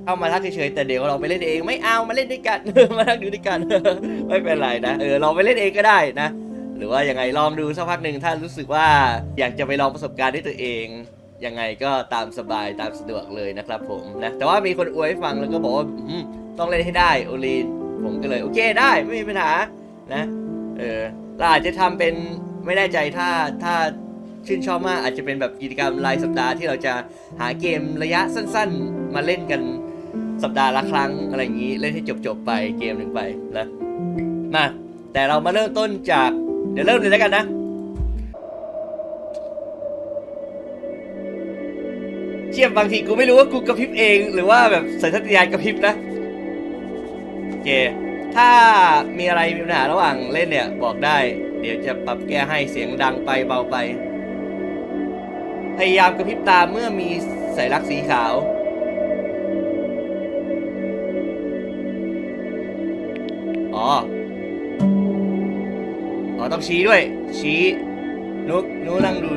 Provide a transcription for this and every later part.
เข้ามาทักเฉยๆแต่เดี๋ยวเราไปเล่นเองไม่เอามาเล่นด้วยกัน มาทักดูด้วยกัน ไม่เป็นไรนะเราไปเล่นเองก็ได้นะหรือว่ายังไงลองดูสักพักหนึ่งถ้ารู้สึกว่าอยากจะไปลองประสบการณ์ด้วยตัวเองยังไงก็ตามสบายตามสะดวกเลยนะครับผมนะแต่ว่ามีคนอวยให้ฟังแล้วก็บอกว่าต้องเล่นให้ได้โอลีนผมก็เลยโอเคได้ไม่มีปัญหานะเราอาจจะทำเป็นไม่แน่ใจถ้าชื่นชอบมากอาจจะเป็นแบบกิจกรรมรายสัปดาห์ที่เราจะหาเกมระยะสั้นๆมาเล่นกันสัปดาห์ละครั้งอะไรอย่างนี้เล่นให้จบไปเกมหนึ่งไปนะมาแต่เรามาเริ่มต้นจากเดี๋ยวเริ่มเลยแล้วกันนะเทียบบางทีกูไม่รู้ว่ากูกระพริบเองหรือว่าแบบสัญชาตญาณกระพริบนะโอเคถ้ามีอะไรมีปัญหาระหว่างเล่นเนี่ยบอกได้เดี๋ยวจะปรับแก้ให้เสียงดังไปเบาไปพยายามกระพริบตาเมื่อมีสัญลักษณ์สีขาวอ๋อต้องชี้ด้วยชี้นุนั่งดู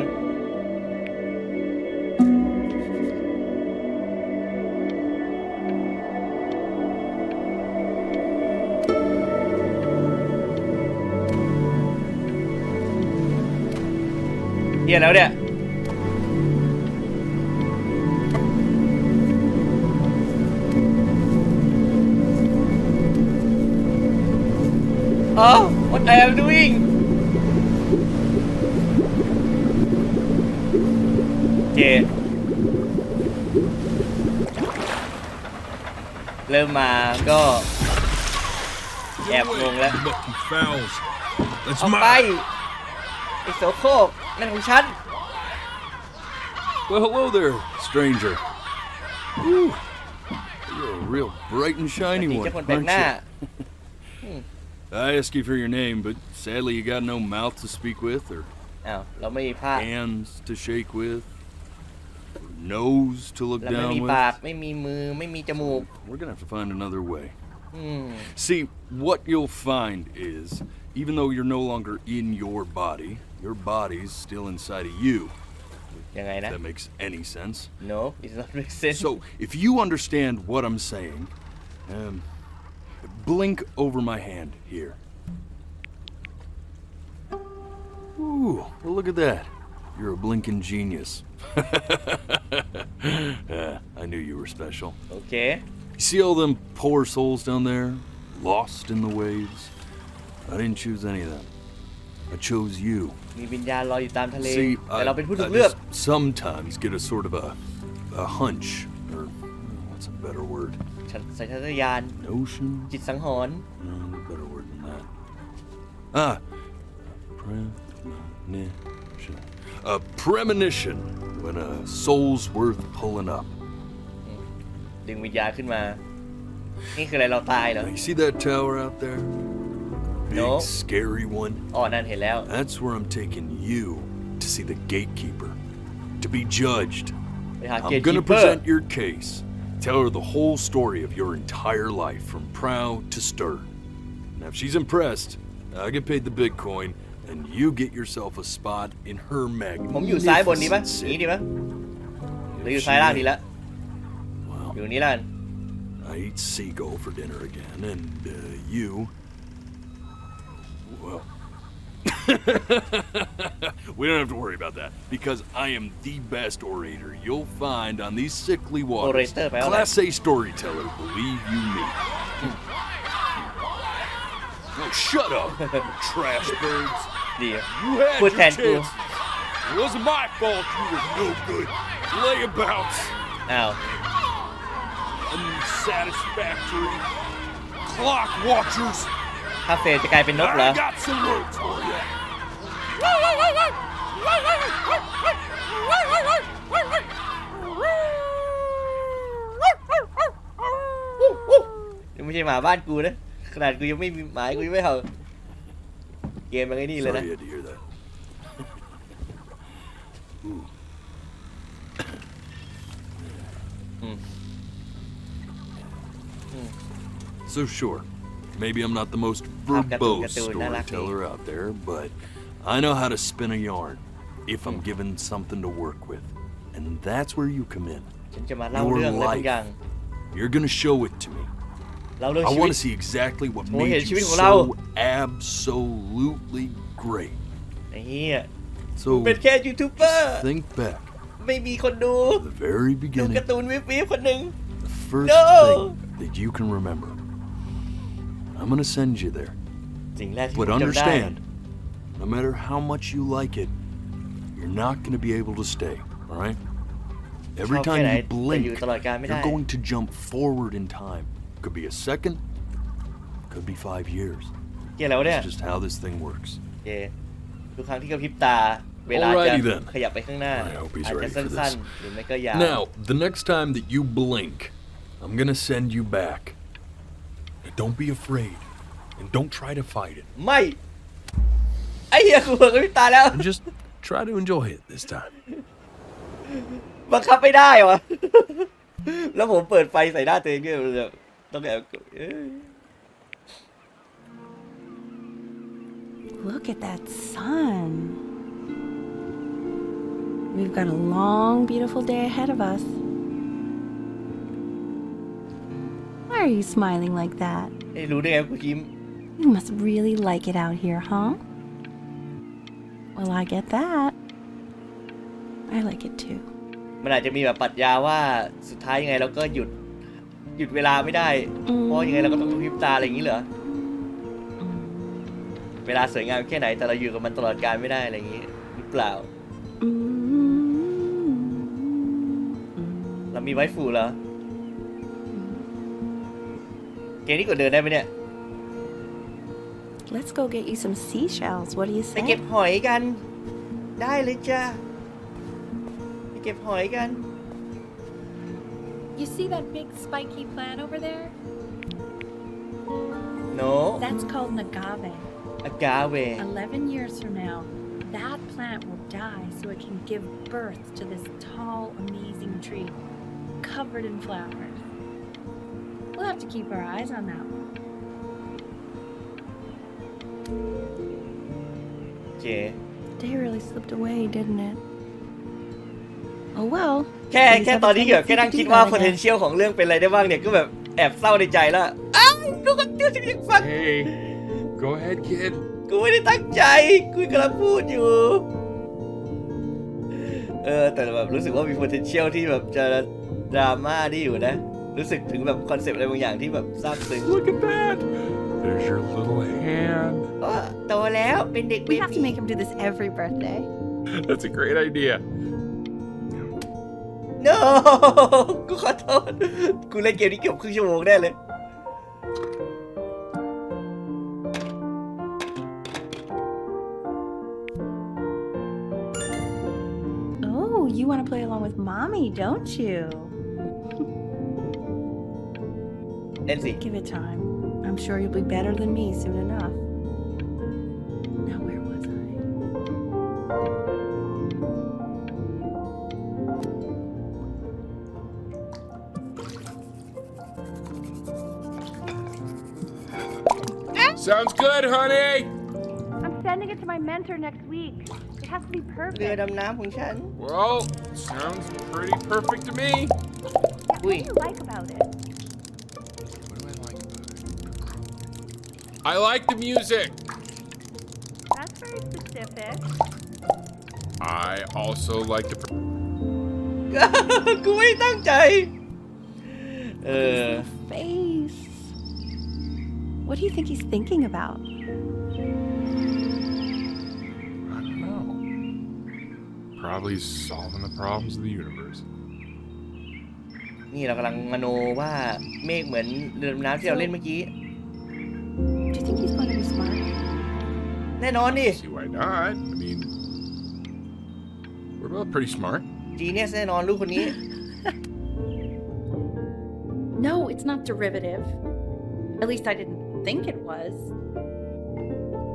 เฮียแล้วเนี่ยwhat I am doing เริ่มมาก็แอบงงแล้วออกไปไอ้โสโครกนั่นของฉัน Well, hello there, stranger. Whew. You're a real bright and shiny one, aren't you? I asked you for your name, but sadly you got no mouth to speak with, or hands to shake with, or nose to look down with. We're gonna have to find another way. See, what you'll find is, even though you're no longer in your body's still inside of you.If that makes any sense. No, it doesn't make sense. So, if you understand what I'm saying, blink over my hand here. Ooh, well, look at that. You're a blinking genius. I knew you were special. Okay. You see all them poor souls down there, lost in the waves? I didn't choose any of them.I chose you. มีวิญญาณลอยอยู่ตามทะเล See, แต่เราเป็นผู้ถูกเลือก sometimes get a sort of a hunch, or what's a better word? สัญชาตญาณ Notion? จิตสังหรณ์ No, a better word than that. Premonition. A premonition when a soul's worth pulling up. ดึงวิญญาณขึ้นมานี่คืออะไรเราตายเหรอ You see that tower out there?Big, no. scary one. นั่นเห็นแล้ว That's where I'm taking you to see the gatekeeper, to be judged. I'm gonna present your case, tell her the whole story of your entire life from prow to stir. Now, if she's impressed, I get paid the Bitcoin, and you get yourself a spot in her ผมอยู่ซ้ายบนนี้ปะ magnificent นี้ดี city. ปะหรืออยู่ซ้ายล่างดีละ Well, อยู่นี้ล่ะ I eat seagull for dinner again, and you.Well, we don't have to worry about that because I am the best orator you'll find on these sickly waters. Class A storyteller, believe you me. Oh, shut up, trash birds. ดี You had พูด your แทนกู chances. It wasn't my fault you were no good. Layabouts. อ้าว Unsatisfactory. Clock watchers.ถ้าเฟลจะกลายเป็นนกเหรอ I got some words for you. นี่ไม่ใช่หมาบ้านกูนะขนาดกูยังไม่มีหมากูยังไม่เห่าเกมมันไอ้นี่เลยนะ Sorry you had to hear that. So sure.Maybe I'm not the most verbose storyteller out there, but I know how to spin a yarn if I'm given something to work with. And that's where you come in. ฉันจะมาเล่าเรื่องอะไรบางอย่าง You're gonna show it to me. เราเรื่อง I ชีวิ want ต to see exactly what โอ้เห็น made ชีวิต you ของเรา so absolutely great. ไอ้เหี้ย So เป็นแค่ยูทูบเบอร์ think back ไม่มีคนดู to the very ดู beginning, การ์ตูนวิบวิบคนหนึ่ง the first No. thing that you can remember. I'm gonna send you there. สิ่งแรกที่ But ผมจำได้ understand, no matter how much you like it, you're not gonna be able to stay, all right? Every ชอบแค่ time ไหน you แต่ blink, อยู่ตลอดกาลไม่ได้ you're going to jump forward in time. Could be a second, could be 5 years. เกี่ยวแล้วเนี่ย That's just how this thing works. โอเคทุกครั้งที่กระพริบตาเวลาจะ Alrighty then. ขยับไปข้างหน้า I hope he's อาจจะ ready for สั้น this. ๆหรือไม่ก็ยาว Now, the next time that you blink, I'm gonna send you back. Don't be afraid, and don't try to fight it. ไม่ไอ้เหี้ยกูเปิดกระพริบตาแล้ว And just try to enjoy it this time. บังคับไม่ได้วะ แล้วผมเปิดไฟใส่หน้าตัวเองด้วยแบบต้องแอบLook at that sun. We've got a long, beautiful day ahead of us. Why are you smiling like that? ไอ้รู้ได้ไงกูยิ้ม You must really like it out here, huh? Well, I get that. I like it too. มันอาจจะมีแบบปรัชญาว่าสุดท้ายยังไงเราก็หยุดเวลาไม่ได้ เพราะยังไงเราก็ต้องกระพริบตาอะไรอย่างนี้เหรอ เวลาสวยงามแค่ไหนแต่เราอยู่กับมันตลอดกาลไม่ได้อะไรอย่างนี้หรือเปล่า เรามีไวฟูเหรอ เกมนี้กดเดินได้ไหมเนี่ย Let's go get you some seashells. What do you ไปเก็บ say? หอยกัน ได้เลยจ้าไปเก็บหอยกัน You see that big spiky plant over there? no That's called an agave. อากาเว 11 years from now, that plant will die so it can give birth to this tall, amazing tree covered in flowers. We'll have to keep our eyes on that one. โอเค Day really slipped away, didn't it? Oh well. แค่ตอนนี้แค่นั่งคิดว่า potential ของเรื่องเป็นอะไรได้บ้างเนี่ยก็แบบแอบเศร้าในใจแล้วอ้าวดูกันเดี๋ยวจะยังฟัง Hey, go ahead, kid. กูไม่ได้ตั้งใจกูกำลังพูดอยู่แต่แบบรู้สึกว่ามี potential ที่แบบจะดราม่าที่อยู่นะรู้สึกถึงแบบคอนเซปต์อะไรบางอย่างที่แบบซาบซึ้ง Look at that. There's your little hand. โตแล้วเป็นเด็กเบ We have to บี้ make him do this every birthday. That's a great idea. no กูขอโทษกูเล่นเกมนี้เกือบครึ่งชั่วโมงแน่เลย Oh, you want to play along with mommy, don't you? เล่นสิ Give it time. I'm sure you'll be better than me soon enough. Now, where was I? Sounds good, honey. I'm sending it to my mentor next week. It has to be เรือ perfect. ดำน้ำของฉัน Well, sounds pretty perfect to me. What do you like about it? What do I like about it? I like the music. That's very specific. I also like the. กูไม่ได้ตั้งใจ Face. What do you think he's thinking about? I don't know. Probably solving the problems of the universe. นี่เรากำลังมโนว่าเมฆเหมือนเรือดำน้ำที่เราเล่นเมื่อกี้ Do you think he's going to be smart? แน่นอนดิ See why not? I mean, we're both pretty smart. จีเนียสแน่นอนลูกคนนี้ No, it's not derivative. At least I didn't think it was.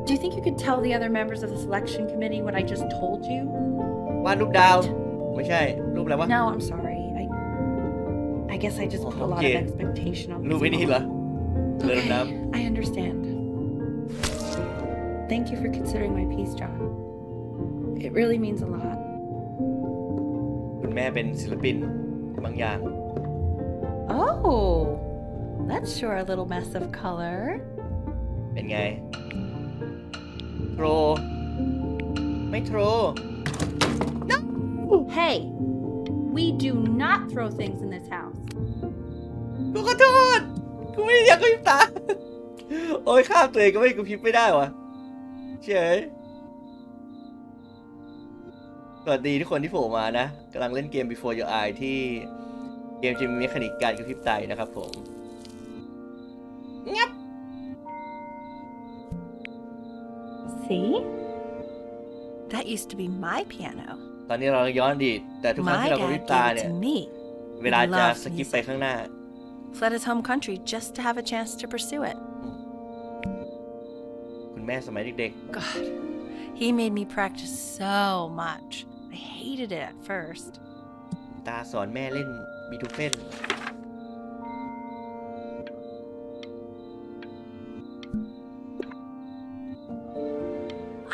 Do you think you could tell the other members of the selection committee what I just told you? วาดรูปดาว ไม่ใช่ รูปอะไรวะ No, I'm sorry. I guess I just put a lot of Okay. expectation on รูป this ไอ้นี่เหรอ moment. เรือดำน้ I understand. Thank you for considering my piece, John. It really means a lot. ำคุณแม่เป็นศิลปินบางอย่าง Oh, that's sure a little mess of color. เป็นไงโทรไม่โทร Hey, we do not throw things in this house. กูขอโทษกูไม่อยากกระพริบตาโอ้ยข้ามตัวเองก็ไม่กระพริบไม่ได้วะเฉยสวัสดีทุกคนที่โผล่มานะกำลังเล่นเกม Before Your Eyes ที่เกมจะมีเมคานิกการกระพริบตานะครับผมงับ See? That used to be my piano. ตอนนี้เราย้อนอดีตแต่ทุกครั้ง My ที่เรากระพริบ dad ตา gave it เนี่ย to me. เวลาจะ Loved สกิปไป music. ข้างหน้า Fled his home country just to have a chance to pursue it. คุณแม่สมัยเด็ก God, he made me practice so much. I hated it at first. ๆตาสอนแม่เล่นบีทูเฟน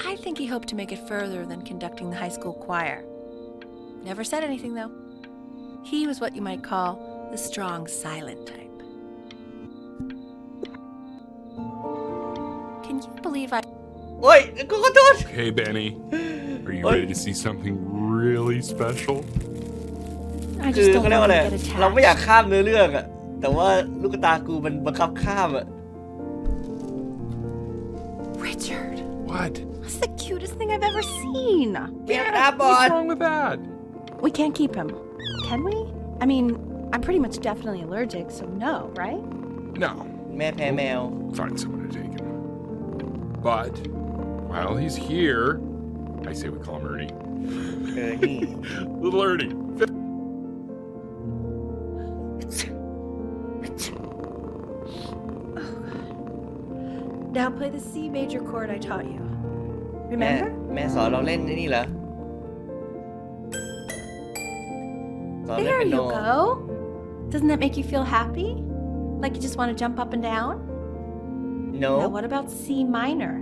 I think he hoped to make it further than conducting the high school choir. Never said anything, though. He was what you might call the strong, silent type. Can you believe I... โอ้ยกูขอโทษ Hey, Benny. Are you Oi. ready to see something really special? I คือ just don't เขาเรียกว่า want อะไร to get เราไม่อยาก attached. ข้ามเนื้อเรื่องอะแต่ว่าลูกตากูมันบังคับข้ามอะ Richard, What? that's the cutest thing I've ever seen. เมียตาบอ What's ด wrong with that? We can't keep him, can we? I mean, I'm pretty much definitely allergic, so no, right? No. แม่แพ้แมว Find someone to take him. But while he's here, I say we call him Ernie. นี่ Little Ernie. Now play the C major chord I taught you. แม่ Remember? แม่สอนเราเล่นนี่เหรอสอนเล่น There เป็นโน you go. Doesn't that make you feel happy? Like you just want to jump up and down? no Now what about C minor?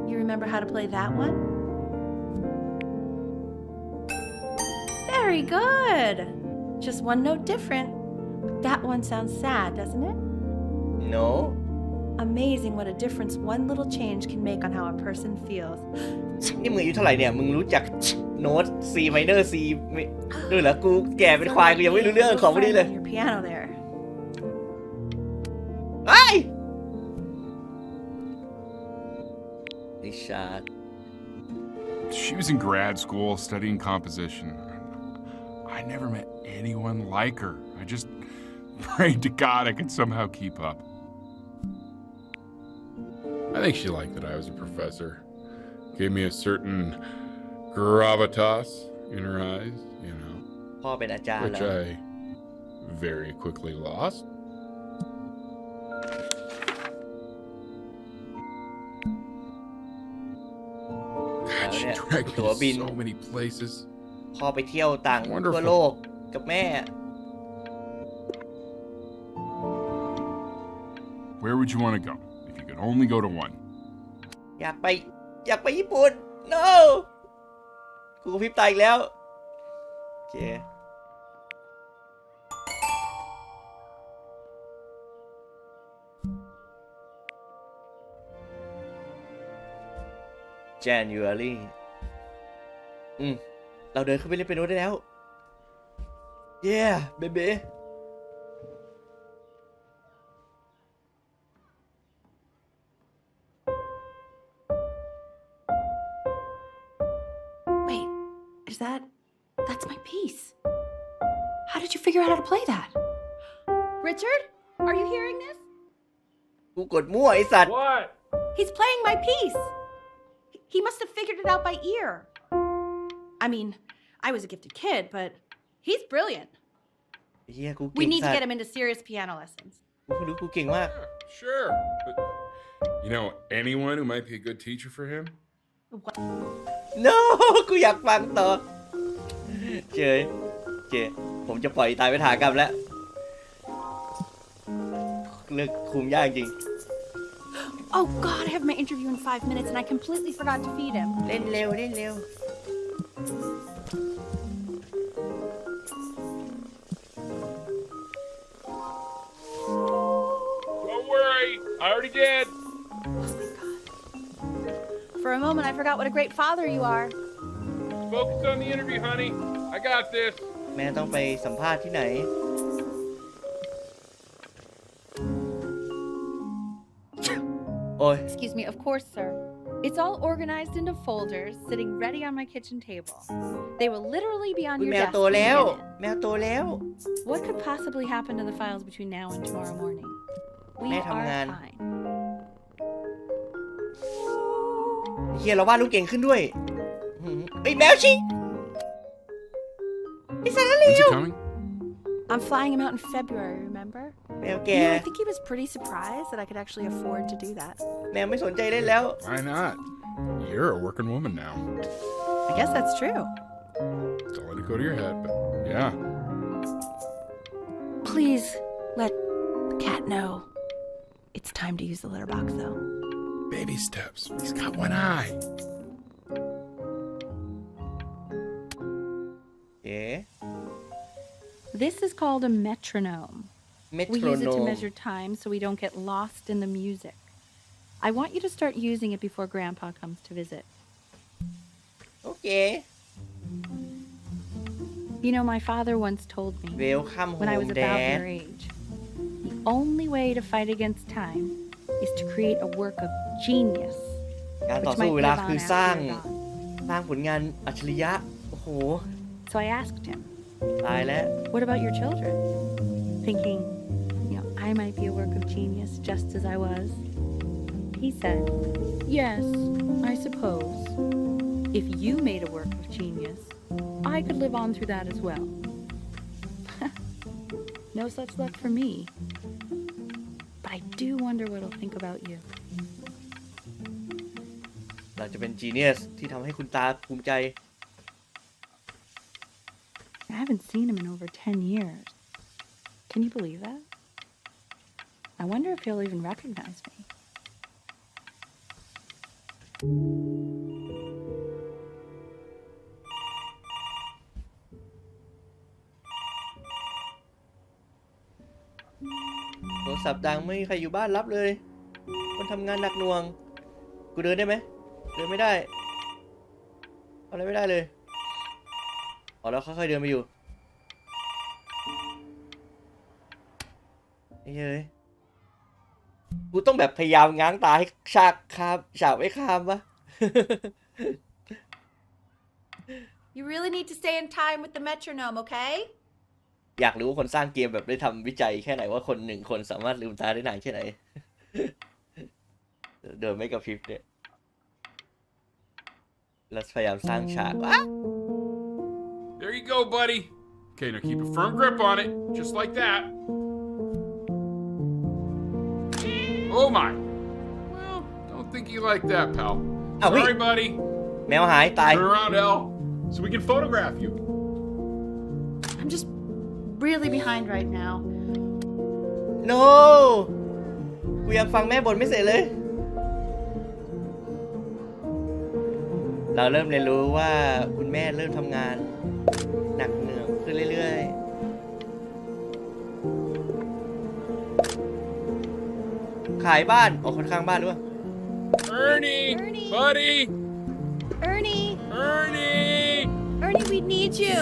You remember how to play that one? Very good. Just one note different. But that one sounds sad, doesn't it? no Amazing what a difference one little change can make on how a person feels. นี่มึงอายุเท่าไหร่เนี่ยมึงรู้จักโน้ต C minor C ไม่ด้วยเหรอกูแก่เป็นควายกูยังไม่รู้เรื่องของพวกนี้เลย Your piano there. ไอ้ริชาร์ด She was in grad school studying composition. I never met anyone like her. I just prayed to God I could somehow keep up. I think she liked that I was a professor. Gave me a certain gravitas in her eyes, you know, พ่อเป็นอาจารย์ which แล้ว I very quickly lost. God, she dragged me to so many places. พ่อไปเที่ยวต่างทั่ว Wonderful. โลกกับแม่ Where would you want to go if you could only go to one? อยากไปญี่ปุ่น no กูกระพริบตาอีกแล้วโอเค January เราเดินเข้าไปเล่นเปียโนได้แล้ว yeah baby Wait, that's my piece. How did you figure out how to play that? Richard, are you hearing this? กูกดมั่วไอสัตว์ What? He's playing my piece. He must have figured it out by ear. I mean, I was a gifted kid, but he's brilliant. เฮียกู We เก่ง need สั to ต get ว์ him into serious piano lessons. กูรู้กูเก่งมาก Yeah, sure. But you know anyone who might be a good teacher for him? no กูอยากฟังต่อเจผมจะปล่อยตายไปถากรรมแล้วเลือกคุมยากจริง Oh God, I have my interview in 5 minutes and I completely forgot to feed him. เล่นเร็ว I already did. For a moment, I forgot what a great father you are. Focus on the interview, honey. I got this. แม่ต้องไปสัมภาษณ์ที่ไหนโอ้ย Excuse me, of course, sir. It's all organized into folders, sitting ready on my kitchen table. They will literally be on คุณ your แมว desk โต when you แล้ว get in. แมวโตแล้ว What could possibly happen to the files between now and tomorrow morning? We แม่ are ทำงาน fine. เฮียเราวาดรูปเก่งขึ้นด้วยไอ้แมวชิไอ้สารเล When's he ว coming? I'm flying him out in February, remember? แมวแก You know, I think he was pretty surprised that I could actually afford to do that. แมวไม่สนใจเล่นแล้ว Why not? You're a working woman now. I guess that's true. Don't let it go to your head, but yeah. Please let the cat know. It's time to use the litter box, though. Baby steps. He's got one eye. เอ๊ะ This is called a metronome. เม We โทร use โน it to ม measure time so we don't get lost in the music. I want you to start using it before Grandpa comes to visit. โอเค You know, my father once told me เวลคัมโฮ when I ม was แด about ด your age, the only way to fight against time is to create a work of genius, การต่อ which สู้ might เว live ลา on คือ after สร้าง you're gone. สร้างผลงานอัจฉริยะโอ้โห So I asked him, ตายแล้ว what about your children? Thinking, I might be a work of genius just as I was. He said, yes, I suppose. If you made a work of genius, I could live on through that as well. No such luck for me. But I do wonder what he'll think about you. เราจะเป็นจีเนียสที่ทำให้คุณตาภูมิใจ I haven't seen him in over 10 years. Can you believe that? I wonder if he'll even recognize me. โทรศัพท์ดังไม่มีใครอยู่บ้านรับเลย คนทำงานหนักหน่วง กูเดินได้ไหมเดินไม่ได้เอาอะไรไม่ได้เลยอ๋อแล้วค่อยๆเดินไปอยู่เฮ้ยกูต้องแบบพยายามง้างตาให้ฉากไม่ข้ามปะ You really need to stay in time with the metronome, okay? อยากรู้ว่าคนสร้างเกมแบบได้ทำวิจัยแค่ไหนว่าคนหนึ่งคนสามารถลืมตาได้นานแค่ไหน เดินไม่กระพริบเนี่ยแล้วพยายามสร้างฉากอ่ะ There you go, buddy. Okay, now keep a firm grip on it, just like that. Oh my. Well, don't think you like that, pal. Sorry, buddy. แมวหายตาย Turn around, L, so we can photograph you. I'm just really behind right now. no กูยังฟังแม่บ่นไม่เสร็จเลย เราเริ่มเรียนรู้ว่าคุณแม่เริ่มทำงานหนักเหนื่อยขึ้นเรื่อยๆ ขายบ้านออกคนข้างบ้านหรือเปล่า Ernie, buddy. Ernie! Ernie. Ernie, we need you!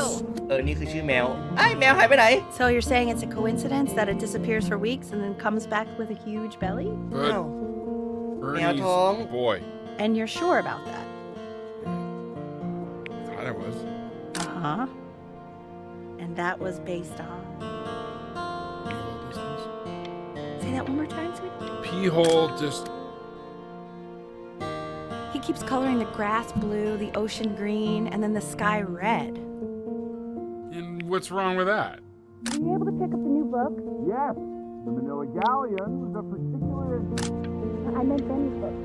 นี่คือชื่อแมวไอ้แมวหายไปไหน So you're saying it's a coincidence that it disappears for weeks and then comes back with a huge belly? But อ้าว Ernie's Tom. a boy. And you're sure about that? Thought I was. Uh-huh. And that was based on... Say that one more time, sweetie. Pee-hole just... He keeps coloring the grass blue, the ocean green, and then the sky red. And what's wrong with that? Were you able to pick up the new book? Yes, the Manila Galleon was a particular... I meant Benny's book.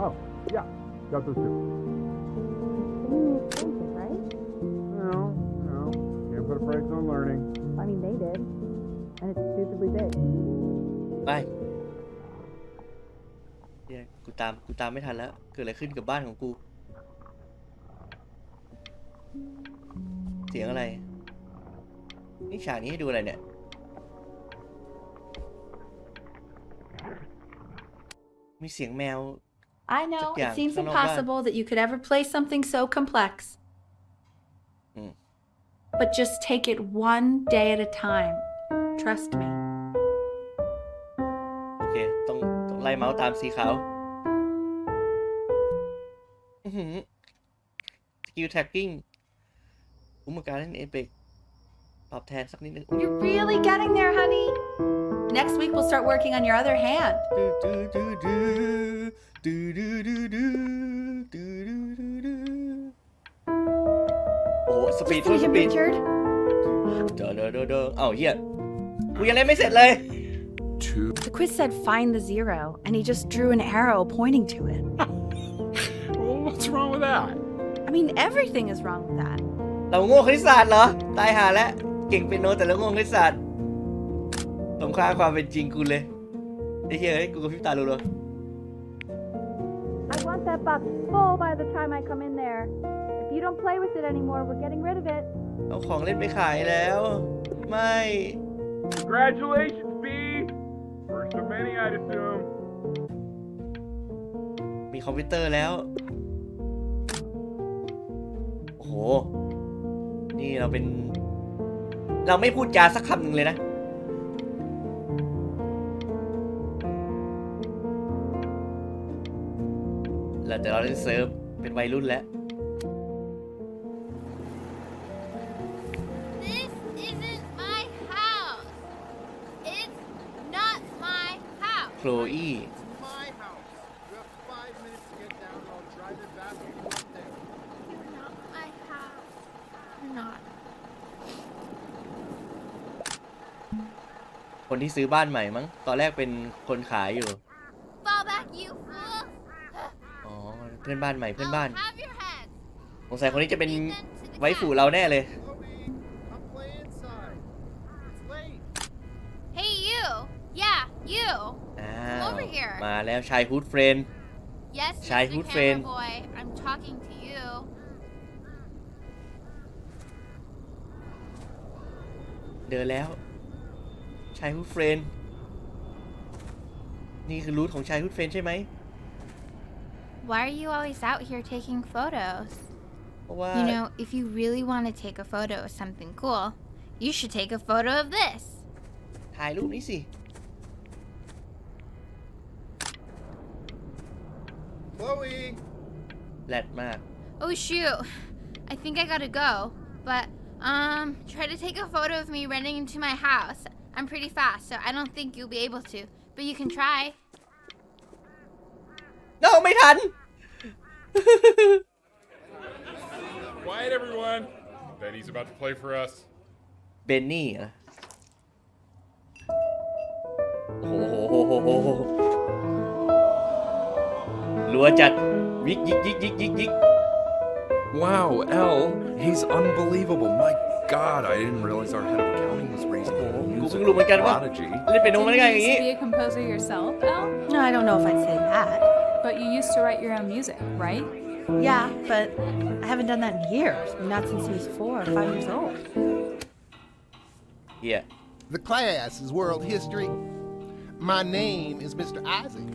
Oh, yeah, got those two. Expensive, right? No, can't put a price on learning. I mean, they did. And it's stupidly big. ไปเดี๋ยวกูตามไม่ทันแล้วเกิดอะไรขึ้นกับบ้านของกูเสียงอะไรนี่ฉากนี้ให้ดูอะไรเนี่ย มีเสียงแมว I know, Yeah, it seems I know impossible that you could ever play something so complex. But just take it one day at a time. Trust me. โอเคต้องไล่เมาส์ตามสีขาวสกิลแท็กกิ้งอุปการเล่นเอเปกตอบแทนสักนิดนึง You're really getting there, honey. Next week we'll start working on your other hand. โอ้สปีด Just finish it, Richard. เด้อเอ้าเฮียกูยังเล่นไม่เสร็จเลย Two. The quiz said find the zero, and he just drew an arrow pointing to it. Well, what's wrong with that? I mean, everything is wrong with that. เราโง่คณิตศาสตร์เหรอตายหาแล้วเก่งเป็นโนแต่เราโง่คณิตศาสตร์ตรงข้ามความเป็นจริงกูเลยไอ้เหี้ยเฮ้ยกูกับพริบตาดูเลย I want that box full by the time I come in there. If you don't play with it anymore, we're getting rid of it. เอาของเล่นไปขายแล้วไม่ Congratulations, B. First of many, I'd assume. มีคอมพิวเตอร์แล้วโอ้โหนี่เราไม่พูดจาสักคำหนึ่งเลยนะแล้วแต่เราเล่นเซิร์ฟเป็นวัยรุ่นแล้ว This isn't my house. It's not my house. โคลอี้ My house. You have 5 minutes to get down and I'll drive it back when you up there. It's not my house. You're not. คนที่ซื้อบ้านใหม่มั้งตอนแรกเป็นคนขายอยู่ Fall back, you fool. อ๋อเพื่อนบ้านใหม่เพื่อนบ้าน I'll have your head. สงสัยคนนี้จะเป็น Feed them to the ไว้ cat. ฝูเราแน่เลย Chloe, come play inside. It's late. Hey, you. Yeah, you. อ้า Come ว over here. มาแล้วชายฮูดเฟรน Yes, Childhood Mr. friend. Camera Boy. I'm talking to you. เดินแล้วชายฮูดเฟรนนี่คือรูทของชายฮูดเฟรนใช่ไหม Why are you always out here taking photos? เพราะว่า You know, if you really want to take a photo of something cool, you should take a photo of this. ถ่ายรูปนี้สิ Chloe! แรดมาก Oh shoot, I think I gotta go. But, try to take a photo of me running into my house. I'm pretty fast, so I don't think you'll be able to. But you can try. no ไม่ทัน Quiet, everyone. Benny's about to play for us. เบนนี่เหรอโอ้โหรัวจัดยิก Wow, L, he's unbelievable. My God, I didn't realize our head of accounting was raising a กู music เพิ่งรู้เหมือนกันว่า prodigy. เล่นเป็นโนมันได้ไงอย่าง Did งี้ you used to be a composer yourself, Elle? No, I don't know if I'd say that. But you used to write your own music, right? Yeah, but I haven't done that in years. Not since he was 4 or 5 years old. เฮีย The class is world history. My name is Mr. Isaac.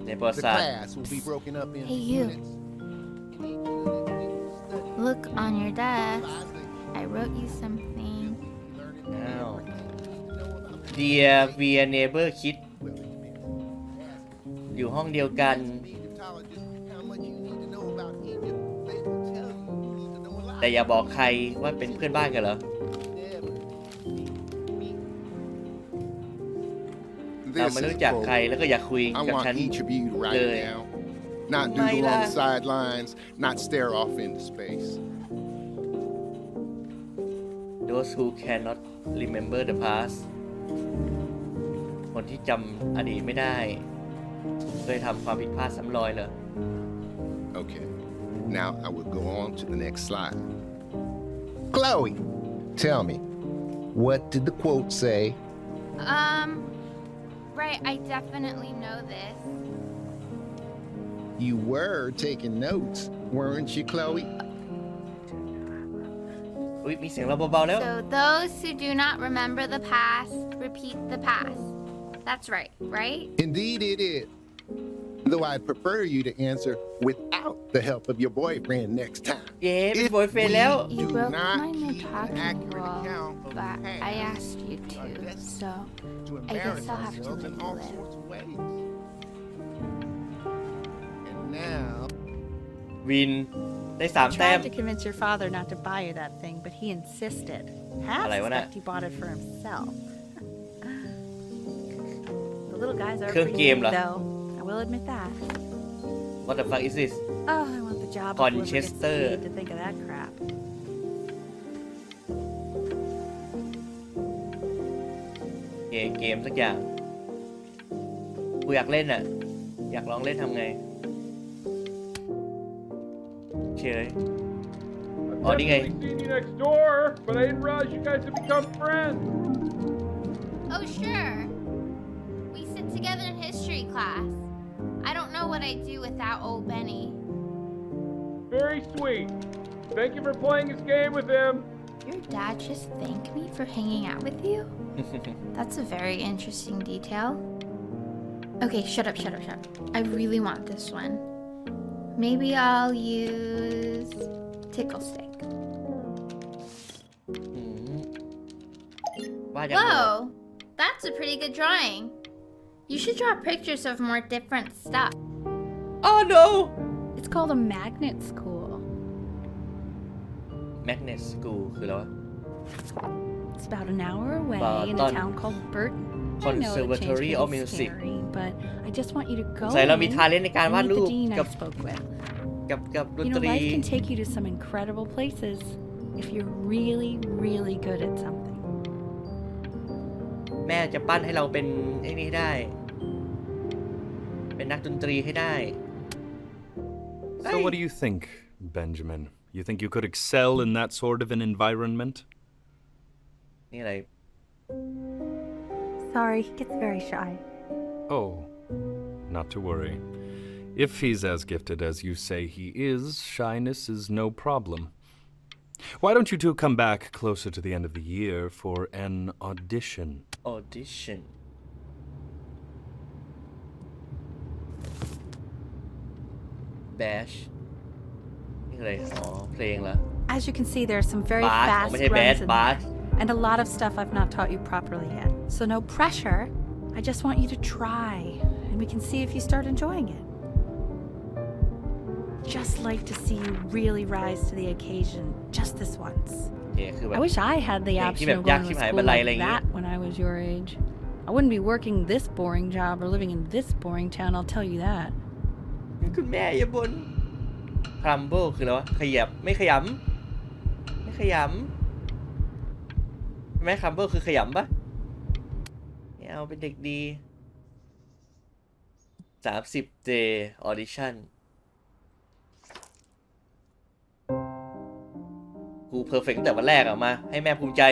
ในประวัติ The ศาสตร์ class will be broken up into Hey, you. units. Look on your desk. Isaac, I wrote you something. learning อ้าว to know about Dear Dear Neighbor Kid อยู่ห้องเดียวกัน Egyptologists how much you need to know about Egypt. They will tell you you need to know a lot. แต่อย่าบอกใครว่าเป็นเพื่อนบ้านกันเหรอ เรา This ไม่ is รู้จัก Chloe. ใครแล้วก็อยากคุย I กับ want ฉัน each of you to write Good. it down. Not May doodle on la. the sidelines, not stare off into space. Those who cannot remember the past คนที่จำอดีตไม่ได้เคยทำความผิดพลาดซ้ำรอยเหรอ Okay, now I will go on to the next slide. Chloe, tell me, what did the quote say? Right, I definitely know this. You were taking notes, weren't you, Chloe? อุ๊ยมีเสียงเราเบาๆแล้ว So those who do not remember the past, repeat the past. That's right, right? Indeed it is. though I'd prefer you to answer without the help of your boyfriend next time. เย้เป็น If boyfriend we แล้ว You do broke not my new keep talking accurate wall, account of but the I past, asked you we to, are destined so to I guess embarrass I'll have to ourselves in let you all live. sorts of ways. And now, วินได้ I 3 แต้ม tried to convince your father not to buy you that thing, but he insisted. Half อะไรวะน่ะ suspect he bought it for himself. The little guys are เครื่อง pretty เกม neat, เหรอ though. I will admit that. What the fuck is this Oh, I want the job before it gets Conchester paid to think of that crap. เกมสักอย่างกูอยากเล่นอ่ะ อยากลองเล่นทำไงเฉย อ๋อนี่ไง Definitely seen you next door, but I didn't realize you guys had become friends. Oh, sure. We sit together in history class. I don't know what I'd do without old Benny. Very sweet. Thank you for playing this game with him. Your dad just thanked me for hanging out with you? That's a very interesting detail. Okay, shut up. I really want this one. Maybe I'll use tickle stick. ว่าอย่างไร Whoa, that's a pretty good drawing. You should draw pictures of more different stuff. Oh no It's called a magnet school. Magnet School คืออะไรวะ It's about an hour away in a Barton town called Burton. I know the Conservatory change of can be Music scary, but I just want you to go ใส่เรามี in ทาเลนในการ and วาด meet รู the ป dean กั I บ spoke with. ดน You ต know, รี life can take you to some incredible places if you're really, really good at something. แม่จะปั้นให้เราเป็นไอ้นี่ได้ เป็นนักดนตรีให้ได้ So what do you think, Benjamin? You think you could excel in that sort of an environment? นี่อะไร Sorry, he gets very shy. Oh, not to worry. If he's as gifted as you say he is, shyness is no problem. Why don't you two come back closer to the end of the year for an audition? Audition Bash นี่อะไร อ๋อ เพลงเหรอ As you can see, there are some very Bass, fast ไม่ใช่ runs Bass, in Bass. there, and a lot of stuff I've not taught you properly yet. So no pressure. I just want you to try, and we can see if you start enjoying it. Just like to see you really rise to the occasion, just this once. โอเคคือแบบ I wish I had the เพลง option ที่แบบ of ยาก going ชิ to บหาย school บันไล like อะไรอย่างเงี้ย that when I was your age. I wouldn't be working this boring job or living in this boring town, I'll tell you that. คุณแม่อย่าบ่น Crumble คืออะไรวะ ขยับ ไม่ขยำ ไม่ขยำแม่ Crumble คือขยำปะไม่เอาเป็นเด็กดี 30 day audition กูเพอร์เฟกต์ตั้งแต่วันแรกอะมา ให้แม่ภูมิใจ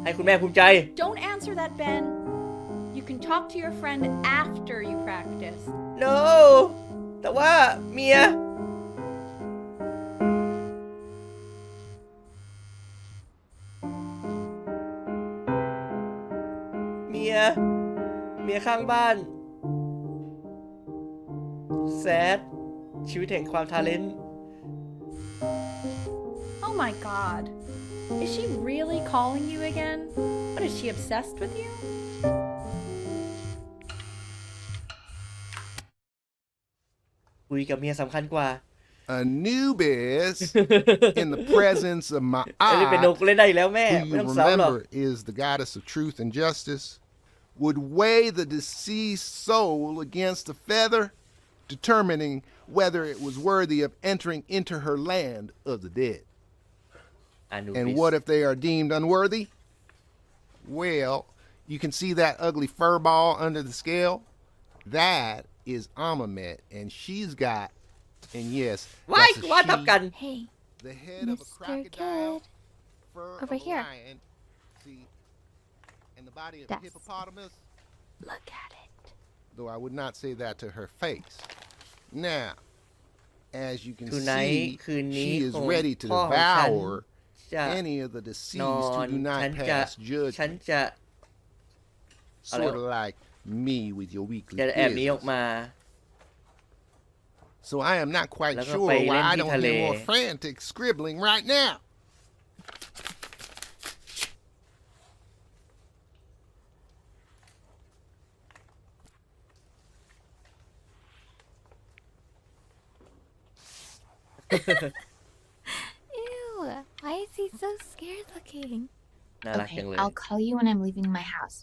ให้คุณแม่ภูมิใจ Don't answer that, Ben. You can talk to your friend after you practice. no แต่ว่าเมีย เมียข้างบ้าน แซด ชีวิตแห่งความทาเลนต์ Oh my god. Is she really calling you again? What, is she obsessed with you? คุยกับเมียสำคัญกว่า Anubis, in the presence of my เล่นเป็นนก eye, เล่นได้อีกแล้วแม่ who ไม่ you ต้องซ้อมหรอก remember is the goddess of truth and justice, would weigh the deceased soul against a feather, determining whether it was worthy of entering into her land of the dead. And what if they are deemed unworthy? Well, you can see that ugly fur ball under the scale? That is Amamet, and she's got, and yes, ว้าย that's a ว่าทับกัน Hey, the head of a Mr. crocodile, Kid. fur Over of a here. lion, see, and the body of a Yes. hippopotamus, Look at it. though I would not say that to her face. Now, as you can Tonight, see, คืนนี้ she is คง ready to พ่อของฉัน devour จะ any of the น deceased อ who น do not ฉัน pass ฉัน judgment, จะ sort of like me with your จะ weekly แอบหนีออก quizzes. มา so I am not quiteแล้วก็ sure ไป why เล่น I ที่ don't ทะเล hear more frantic scribbling right now. Ew, why is he so scared looking? น่ารัก Okay, จังเลย I'll call you when I'm leaving my house.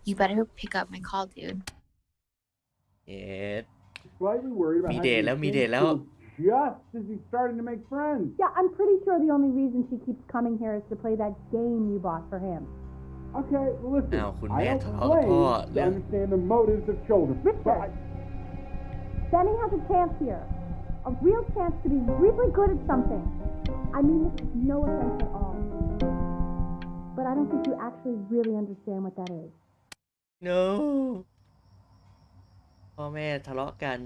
You better pick up my call, dude. เอ็ด Slightly worried about มี how เด she ทแล้วมีเดท changed แล้ว schools just as he's starting to make friends. Yeah, I'm pretty sure the only reason she keeps coming here is to play that game you bought for him. Okay, well listen, Now,คุณ I แม่ don't ทะเลาะกับพ่อ claim เรื่ to อง understand the motives of children, but Richard, Benny has a chance here. A real chance to be really good at something. I mean this is no offense at all. But I don't think you actually really understand what that is. no พ่อแม่ทะเลาะกัน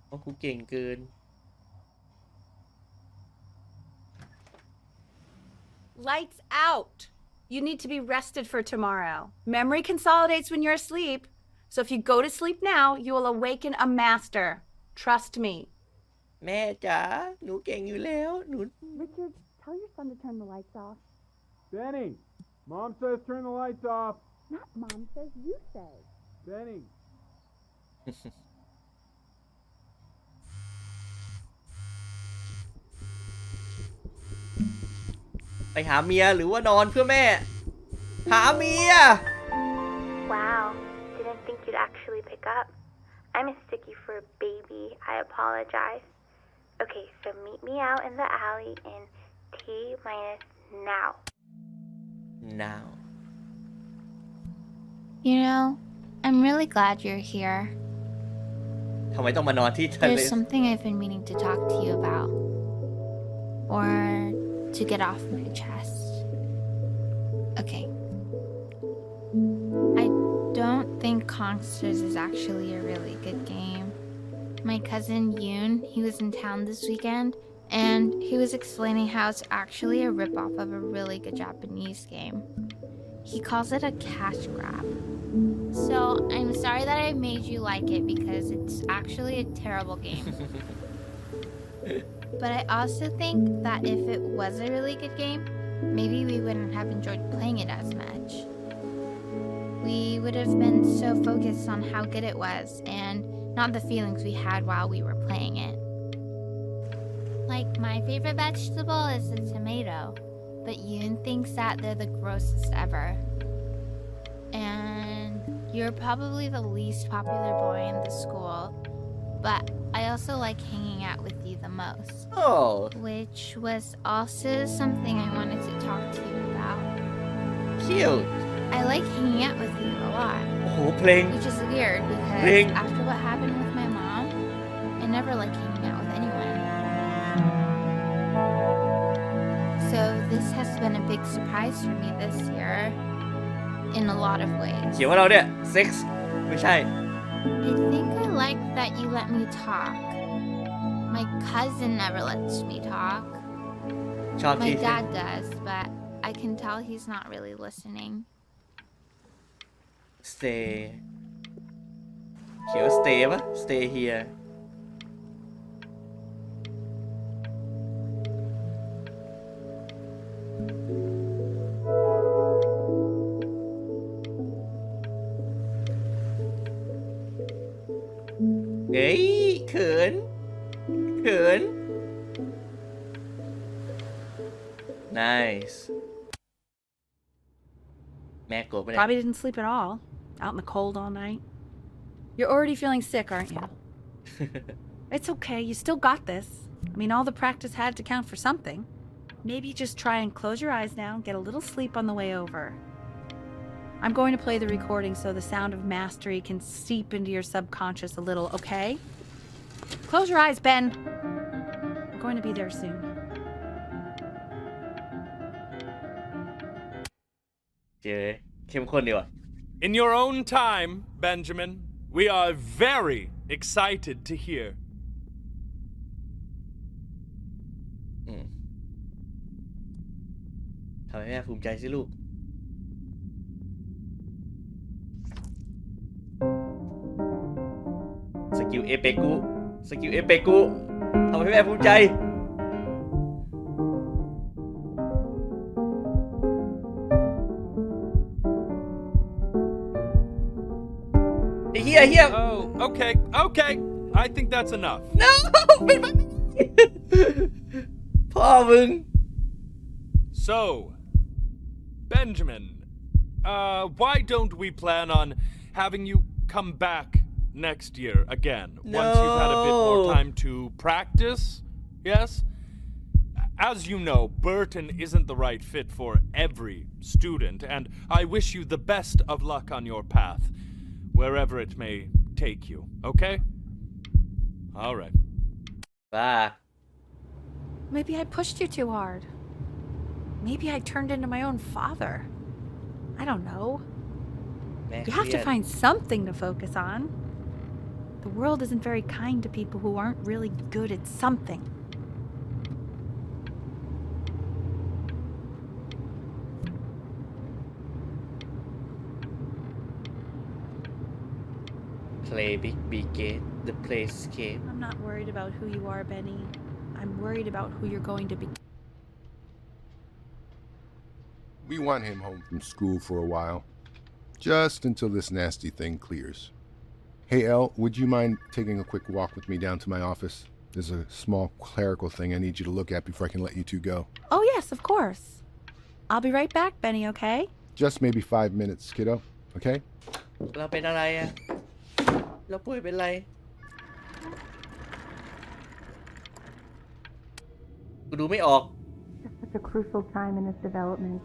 เพราะกูเก่งเกิน Lights out. You need to be rested for tomorrow. Memory consolidates when you're asleep. So if you go to sleep now, you will awaken a master. Trust me. แม่จ๋าหนูเก่งอยู่แล้วหนู Richard, tell your son to turn the lights off. Benny, Mom says turn the lights off. Not Mom says, you say. Benny. ไปหาเมียหรือว่านอนเพื่อแม่ หาเมีย Wow, didn't think you'd actually pick up. I mistook you for a baby. I apologize. Okay, so meet me out in the alley in T-minus now. now You know, I'm really glad you're here. ทำไมต้องมานอนที่ทะเล There's something I've been meaning to talk to you about. Or to get off my chest. Okay. I don't think Consters is actually a really good game. My cousin Yoon, he was in town this weekend, and he was explaining how it's actually a ripoff of a really good Japanese game. He calls it a cash grab. So I'm sorry that I made you like it because it's actually a terrible game. But I also think that if it was a really good game, maybe we wouldn't have enjoyed playing it as much. We would have been so focused on how good it was and not the feelings we had while we were playing it. Like, my favorite vegetable is a tomato, but Yoon thinks that they're the grossest ever. And you're probably the least popular boy in the school, but I also like hanging out with you the most. oh Which was also something I wanted to talk to you about. cute I like hanging out with you a lot, โอ้โหเพลง which is weird because Ring. after what happened with my mom, I never like hanging out with anyone. So this has been a big surprise for me this year in a lot of ways. เขียนว่าเราเนี่ยเซ็กส์ไม่ใช่ I think I like that you let me talk. My cousin never lets me talk. ชอบ My ที่ dad does, but I can tell he's not really listening. stay เขียว stay ปะ stay here เฮ้ยเขิน nice แม่โกรธไปไหน Probably didn't sleep at all. Out in the cold all night. You're already feeling sick, aren't you? It's okay. You still got this. I mean, all the practice had to count for something. Maybe just try and close your eyes now and get a little sleep on the way over. I'm going to play the recording so the sound of mastery can seep into your subconscious a little, okay? Close your eyes, Ben. I'm going to be there soon. เจอเข้มข้นดีว่ะ In your own time, Benjamin, we are very excited to hear. ทำให้แม่ภูมิใจสิลูก สกิลเอเปกู สกิลเอเปกกูทำให้แม่ภูมิใจไอ้เหี้ย Oh, okay, okay. I think that's enough. no เป็นไปพ่อมึง So, Benjamin, why don't we plan on having you come back next year again once you've had a bit more time to practice? Yes? As you know, Burton isn't the right fit for every student, and I wish you the best of luck on your path, wherever it may take you, okay? All right. Bye. Maybe I pushed you too hard. Maybe I turned into my own father. I don't know. You have to find something to focus on. The world isn't very kind to people who aren't really good at something. Play big gate the place escape I'm not worried about who you are, Benny. I'm worried about who you're going to be. We want him home from school for a while. Just until this nasty thing clears. Hey, Elle, would you mind taking a quick walk with me down to my office? There's a small clerical thing I need you to look at before I can let you two go. Oh, yes, of course. I'll be right back, Benny, okay? Just maybe 5 minutes, kiddo. Okay? เราเป็นอะไรอะเราป่วยเป็นไรกูดูไม่ออก It's such a crucial time in his development.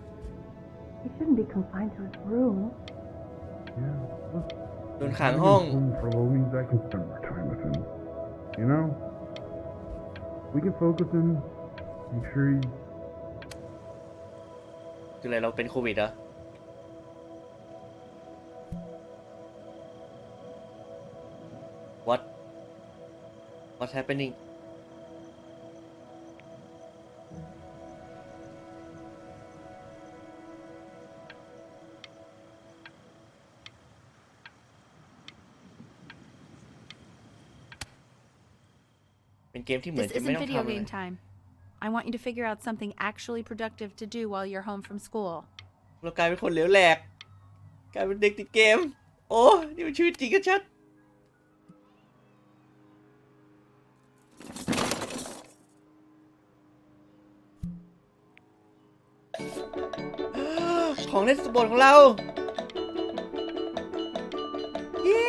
He shouldn't be confined to his room. Yeah. โดนขังห้อง Home for a little means I can spend more time with him. You know? We can focus him. Make sure he... คืออะไรเราเป็นโควิดเหรอ What's happening เป็นเกมที่เหมือน This จะไม่ isn't ต้อง video ทำอะไร game time. I want you to figure out something actually productive to do while you're home from school. เรากลายเป็นคนเหลวแหลกกลายเป็นเด็กติดเกมโอ้นี่มันชีวิตจริงกันชัดของเล่นสุดโปรดของเราเย้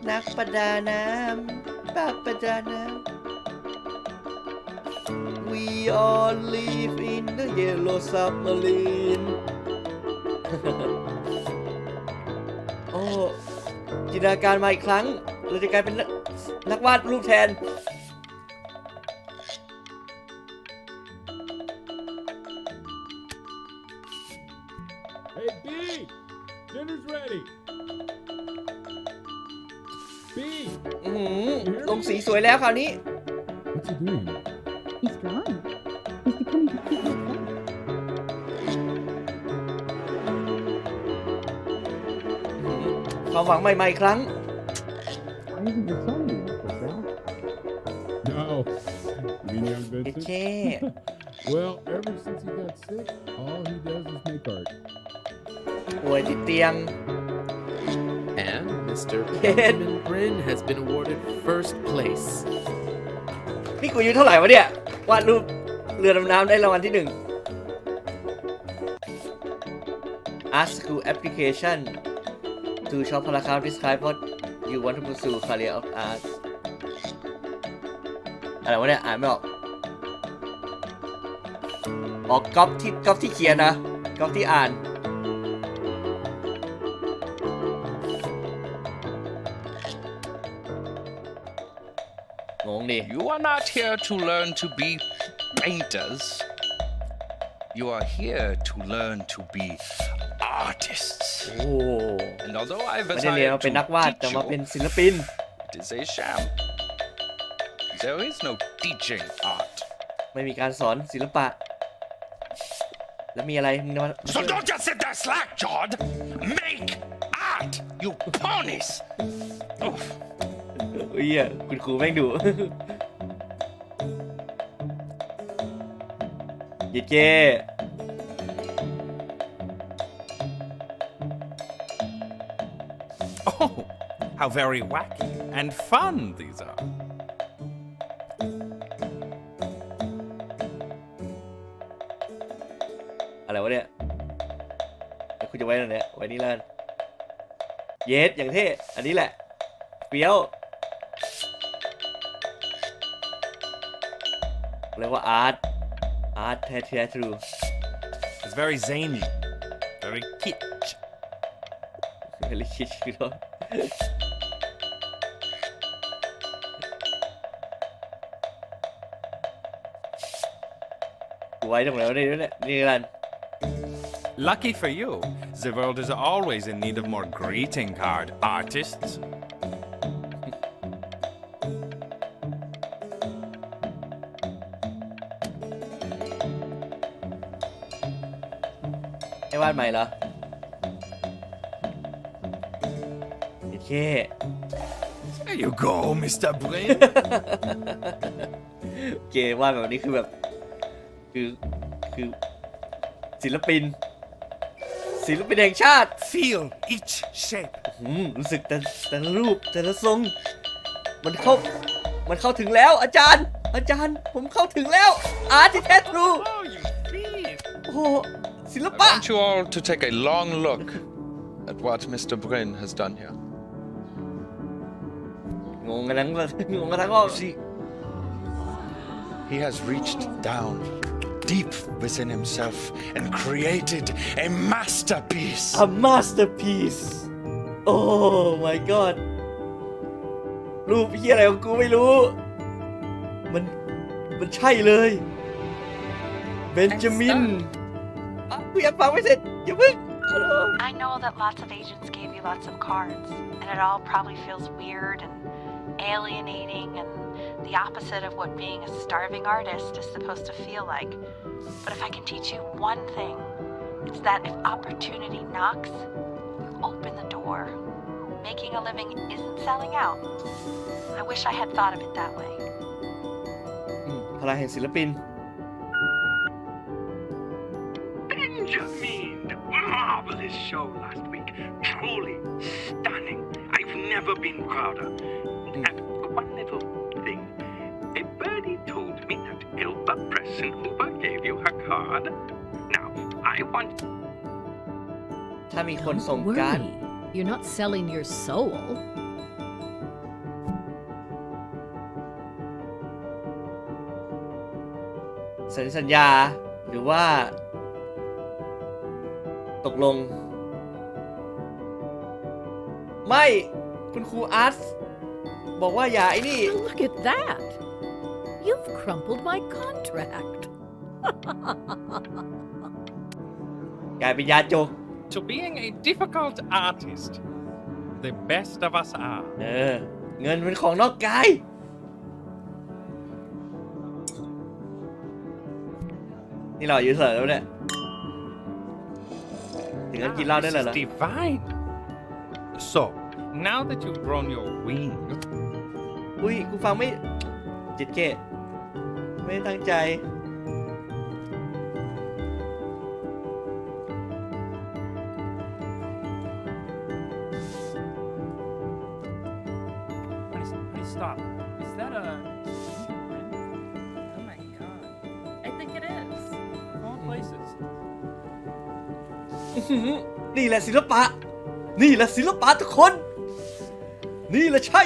นักประดาน้ำประดาน้ำ We all live in the yellow submarine โอ้จินตนาการมาอีกครั้งเราจะกลายเป็นนักวาดรูปแทนHey, B! Dinner's ready! B! ลงสีสวยแล้วคราวนี้ What's he doing? He's drawing. He's becoming completely flat. ความหวังใหม่ๆอีกครั้ง Why isn't your son doing this, Sam? No. You mean young เอ Vincent? เช่ Well, ever since he got sick, all he does is make art. ป่วยติดเตียง And Mr. Benjamin Bryn has been awarded first place. นี่กูอายุเท่าไหร่วะเนี่ยวาดรูปเรือดำน้ำได้รางวัลที่ 1 Art School Application to shop paragraph describe what you want to pursue career of art อะไรวะเนี่ยอ่านไม่ออกก๊อปที่เขียนนะก๊อปที่อ่านงงดิ You are not here to learn to be painters. You are here to learn to be artists. โอ้ And although I've ไม่ได้เรียนมา aspired เป็นนัก to วาด teach แต่มาเป็น you, ศิลปิน it is a sham. There is no teaching art. ไม่มีการสอนศิลปะ แล้วมีอะไรมึงมา So don't just sit there slack-jawed. Make art, you ponies. Oof. อุ้ยคุณครูแม่งดุเย้เจ้ Oh, how very wacky and fun these are. อะไรวะเนี่ยคุณจะไว้นั่นเนี่ยไว้นี่แล้วเยสอย่างเท่อันนี้แหละเฟี้ยวเรียกว่าอาร์ตแท้ๆ true It's very zany, very kitsch. very kitsch คือโดนไว้ตรงไหนวะเนี่ยนี่กัน Lucky for you, the world is always in need of more greeting card artists. ให้วาดใหม่เหรอโอเค There you go, Mr. Brain. โอเควาดแบบนี้คือแบบคือศิลปินแห่งชาติ Feel each shape. รู้สึกแต่ละรูปแต่ละทรงมันเข้าถึงแล้วอาจารย์ผมเข้าถึงแล้วอาร์ตที่แท้ทรู Oh, you beast. โอ้โหศิล I ปะ want you all to take a long look at what Mr. Brain has done here. งงกันทั้งห้อง See, he has reached down deep within himself and created a masterpiece. A masterpiece Oh my god รูปเหี้ยอะไรของกูไม่รู้มันใช่เลยเบนจามินกูยังฟังไม่เสร็จอย่าเพิ่ง I know that lots of agents gave you lots of cards, and it all probably feels weird and alienating and the opposite of what being a starving artist is supposed to feel like. But if I can teach you one thing, it's that if opportunity knocks, open the door. Making a living isn't selling out. I wish I had thought of it that way. พลังแห่งศิลปิน Benjamin! Marvelous show last week. Truly stunning. I've never been prouder. And one little thing. A birdie told me that Ilva Pressenhuber gave you her card. Now, I want... ถ้ามีคนส่งการ์ด You're not selling your soul. สัญญาหรือว่าตกลงไม่คุณครูอาร์ตบอกว่าอย่าไอ้นี่ Look at that. You've crumpled my contract. กลายเป็นยาจก To being a difficult artist, the best of us are. เงินเป็นของนอกกายนี่เราอายุเท่าไหร่แล้วเนี่ยถึงกันกินเหล้าได้เลยเหรอ Divine. So, now that you've grown your wings, อุ้ยกูฟังไม่จิตเกะไม่ได้ตั้งใจ Honey, stop. Is that a... Oh my god. I think it is. Of all places. นี่แหละศิลปะทุกคนนี่แหละใช่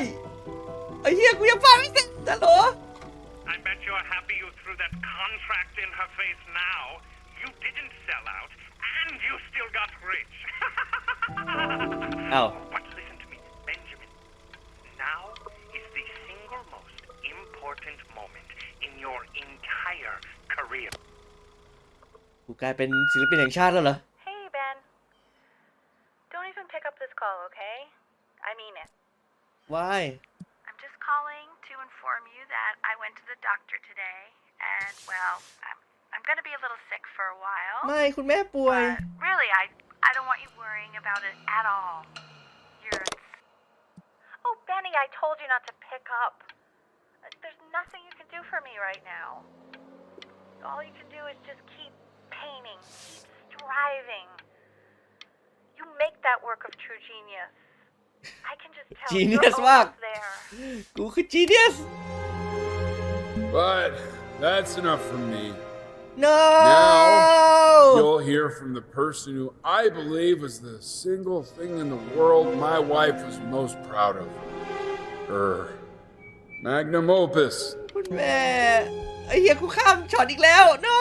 ไอ้เหี้ยกูยังฟังไม่เสร็จแต่เหรอ I bet you're happy you threw that contract in her face now. You didn't sell out, and you still got rich. Oh. But listen to me, Benjamin. Now is the single most important moment in your entire career. กูกลายเป็นศิลปินแห่งชาติแล้วเหรอ Hey, Ben. Don't even pick up this call, okay? I mean it. Why I'm just calling to inform you that I went to the doctor today, and, well, I'm going to be a little sick for a while. ไม่คุณแม่ป่วย But really, I don't want you worrying about it at all. Oh, Benny, I told you not to pick up. There's nothing you can do for me right now. All you can do is just keep painting, keep striving. You make that work of true genius. I can just tell Genius you're almost there. กูคือ genius. But that's enough from me. No. Now you'll hear from the person who I believe was the single thing in the world my wife was most proud of. Her magnum opus. คุณแม่ไอ้เหี้ยกูข้ามช็อตอีกแล้ว no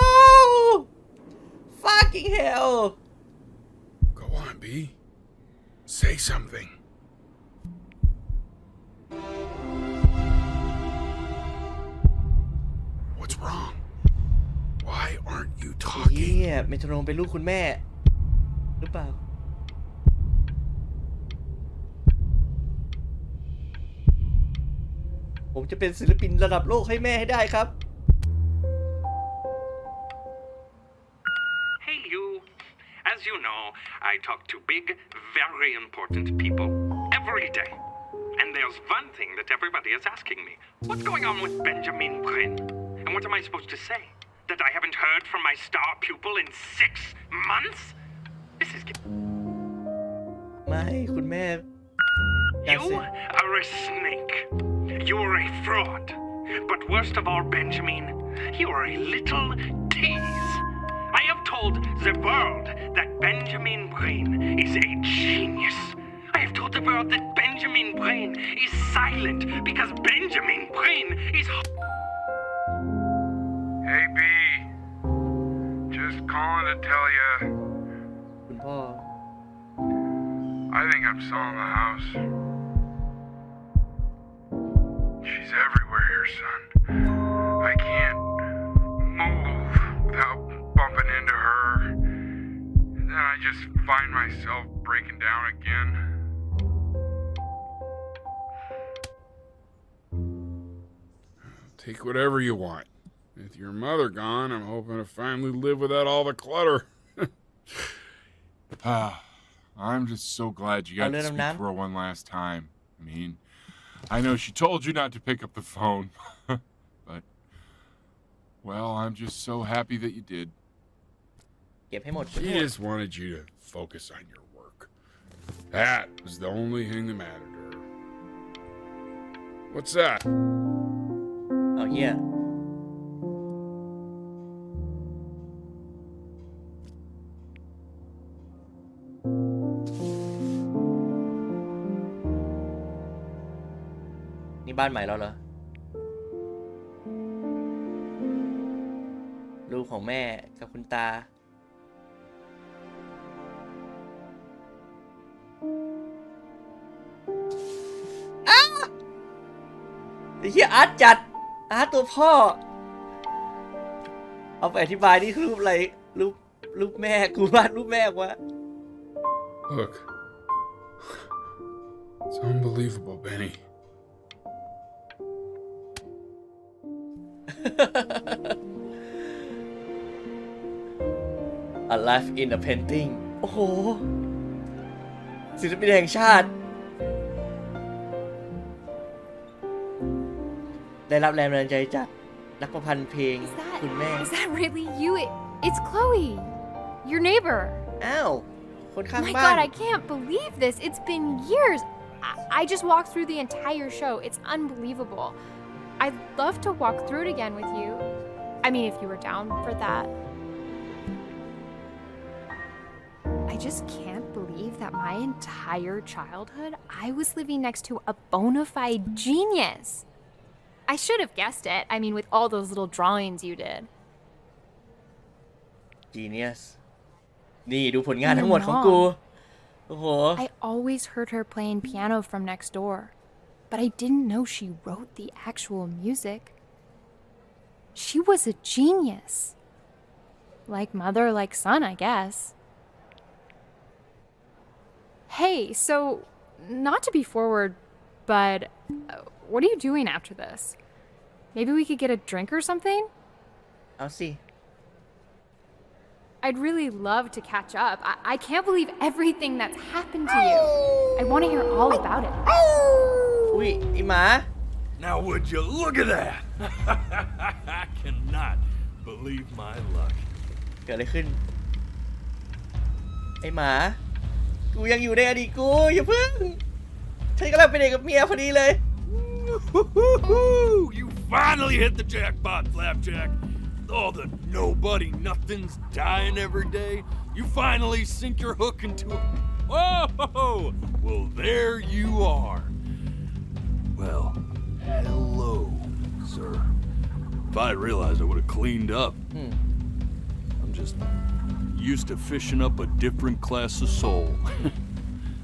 fucking hell Go on, B. Say something. What's wrong? Why aren't you เ talking? หี้ยเมโทรโนมเป็นลูกคุณแม่หรือเปล่าผมจะเป็นศิลปินระดับโลกให้แม่ให้ได้ครับ Hey, you. As you know, I talk to big, very important people every day. And there's one thing that everybody is asking me. What's going on with Benjamin Brin? And what am I supposed to say? That I haven't heard from my star pupil in 6 months? This is... ไม่คุณแม่ You are a snake. You're a fraud. But worst of all, Benjamin, you're a little tease. I have told the world that Benjamin Brain is a genius. I have told the world that Benjamin Brain is silent because Benjamin Brain is... Hey, B. Just calling to tell you. คุณพ่อ I think I'm selling the house. She's everywhere here, son. I can't move without bumping into her. And then I just find myself breaking down again. Take whatever you want. With your mother gone, I'm hoping to finally live without all the clutter. I'm just so glad you got to speak to her one last time. I mean, I know she told you not to pick up the phone, but, well, I'm just so happy that you did. เก็บให้หมด She just wanted you to focus on your work. That was the only thing that mattered to her. What's that? เอาเหี้ยนี่บ้านใหม่แล้วเหรอลูกของแม่กับคุณตาไอ้เหี้ยอาร์ตจัดอาร์ตตัวพ่อเอาไปอธิบายนี่คือรูปอะไรรูปแม่กูวาดรูปแม่วะ Look. It's unbelievable, Benny. A life in a painting โอ้โหศิลปินแห่งชาติได้รับแรงบันดาลใจจากนักประพันธ์เพลงคุณแม่ Is that really you? It's Chloe, your neighbor. อ้าวคนข้าง My บ้าน God, I can't believe this. It's been years. I just walked through the entire show. It's unbelievable. I'd love to walk through it again with you. I mean, if you were down for that. I just can't believe that my entire childhood, I was living next to a bona fide genius. I should have guessed it. I mean, with all those little drawings you did. Genius นี่ดูผลงานทั้งหมดของกู โอ้โห I always heard her playing piano from next door, but I didn't know she wrote the actual music. She was a genius. Like mother, like son, I guess. Hey, so, not to be forward, but what are you doing after this? Maybe we could get a drink or something? เอาสิ I'd really love to catch up. I can't believe everything that's happened to you. I want to hear all about it. อุ้ อุ้ยไอหมา Now would you look at that? I cannot believe my luck. เกิดอะไรขึ้นไอหมากูยังอยู่ในอดีตกูอย่าเพิ่งฉันกำลังเป็นเด็กกับเมียพอดีเลย You finally hit the jackpot, Flapjack. All the nobody nothings dying every day. You finally sink your hook into it. Whoa! Well, there you are. Well, hello, sir. If I had realized I would have cleaned up. I'm just used to fishing up a different class of soul.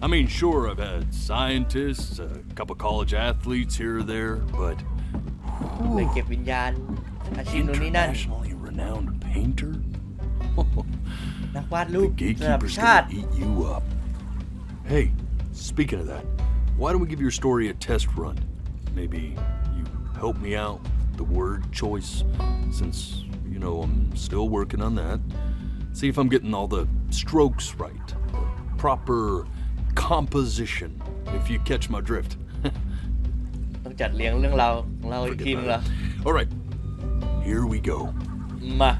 I mean, sure, I've had scientists, a couple college athletes here or there, but... เลยเก็บวิญญาณอาชีพนู้นนี่นั่น Internationally renowned painter? นักวาดรูป The ระดับ gatekeeper's ชาติ gonna eat you up. Hey, speaking of that, why don't we give your story a test run? Maybe you help me out with the word choice, since, you know, I'm still working on that. See if I'm getting all the strokes right. Proper composition, if you catch my drift. ต้องจัดเรียงเรื่องราวของเราอีกทีนึงเหรอ Alright, here we go. มา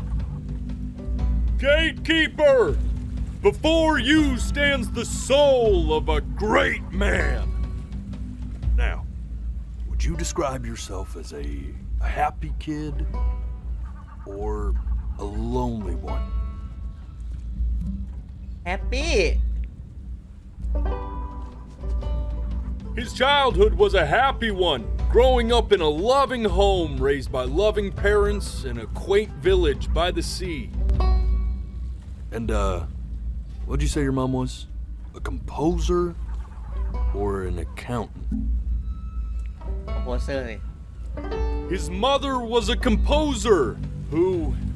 Gatekeeper! Before you stands the soul of a great man. Now, would you describe yourself as a happy kid or a lonely one? แฮปปี้ His childhood was a happy one, growing up in a loving home raised by loving parents in a quaint village by the sea. And, what'd you say your mom was? A composer or an accountant? คอมโพเซอร์นี่ His mother was a composer who,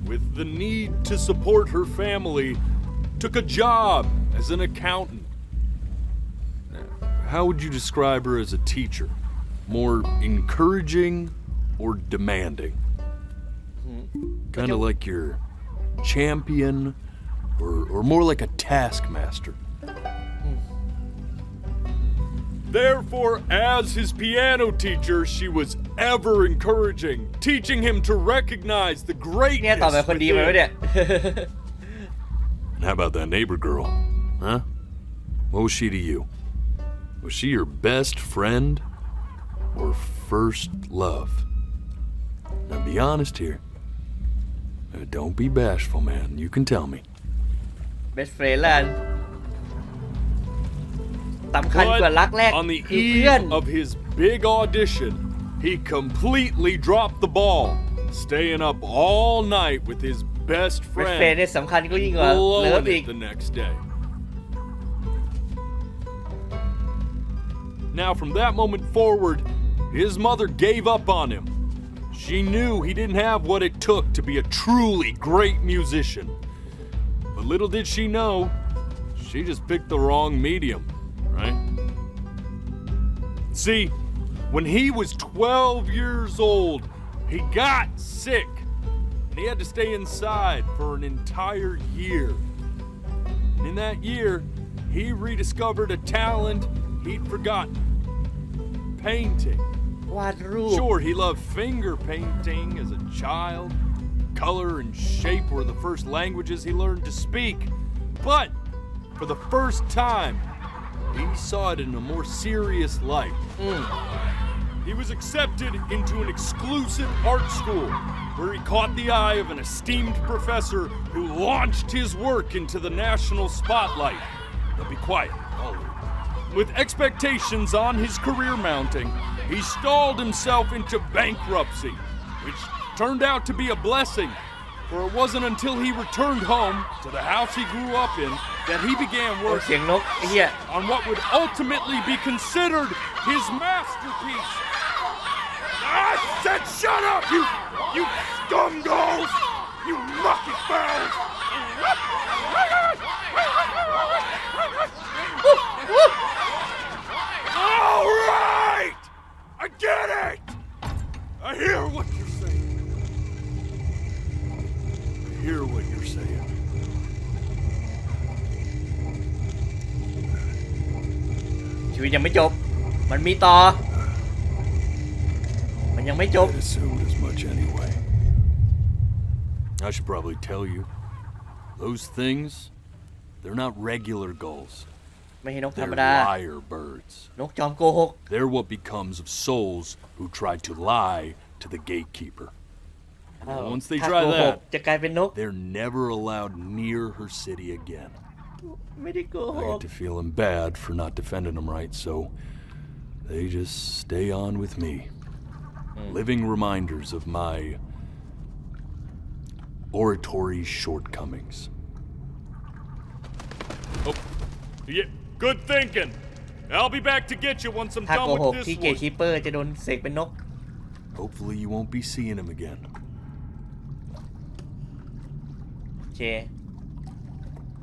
with the need to support her family, took a job as an accountant. How would you describe her as a teacher? More encouraging or demanding? Kind of like your champion or more like a taskmaster? Therefore, as his piano teacher, she was ever encouraging, teaching him to recognize the เนี่ยตอบ greatness แบบคนดีไปไหม within. เนี่ย How about that neighbor girl? Huh? What was she to you? Was she your best friend or first love? Now be honest here. Don't be bashful, man. You can tell me. best friend แล้วสำคัญกว่ารักแรก On the คือเพื่อน eve of his big audition, he completely dropped the ball, staying up all night with his best best friend, friend เนี่ยสำคัญก็ยิ่งกว่าเลิฟ blowing อีก it the next day. Now, from that moment forward, his mother gave up on him. She knew he didn't have what it took to be a truly great musician. But little did she know, she just picked the wrong medium, right? See, when he was 12 years old, he got sick, and he had to stay inside for an entire year. And in that year, he rediscovered a talent he'd forgotten. Painting. วาดรูป Sure, he loved finger painting as a child. Color and shape were the first languages he learned to speak. But for the first time, he saw it in a more serious light. He was accepted into an exclusive art school where he caught the eye of an esteemed professor who launched his work into the national spotlight. Now be quiet, all of you. With expectations on his career mounting, he stalled himself into bankruptcy, which turned out to be a blessing, for it wasn't until he returned home to the house he grew up in that he began เสียงนก ไอ้เหี้ย working on what would ultimately be considered his masterpiece. I said shut up, you scumballs! You mucky fowls! All right! I get it! I hear what you're saying. I hear what you're saying. ชีวิตยังไม่จบ มันมีต่อ มันยังไม่จบ I assumed as much anyway. I should probably tell you, those things, they're not regular gulls. ไม่ใช่นกธรรม They're ดา liar birds. นกจอมโกหก They're what becomes of souls who try to lie to the gatekeeper. Once they ถ้า try โกหก that, จะกลายเป็นนก they're never allowed near her city again. ไม่ได้โกห I ก get to feeling bad for not defending them right, so they just stay on with me. Living reminders of my oratory shortcomings. Oh, yeah, good thinking. I'll be back to get you once I'm ถ้าโก done หก with ที่ this เกต one. คีเปอร์จะโดนเสกเป็นนก Hopefully you won't be seeing him again. โอเค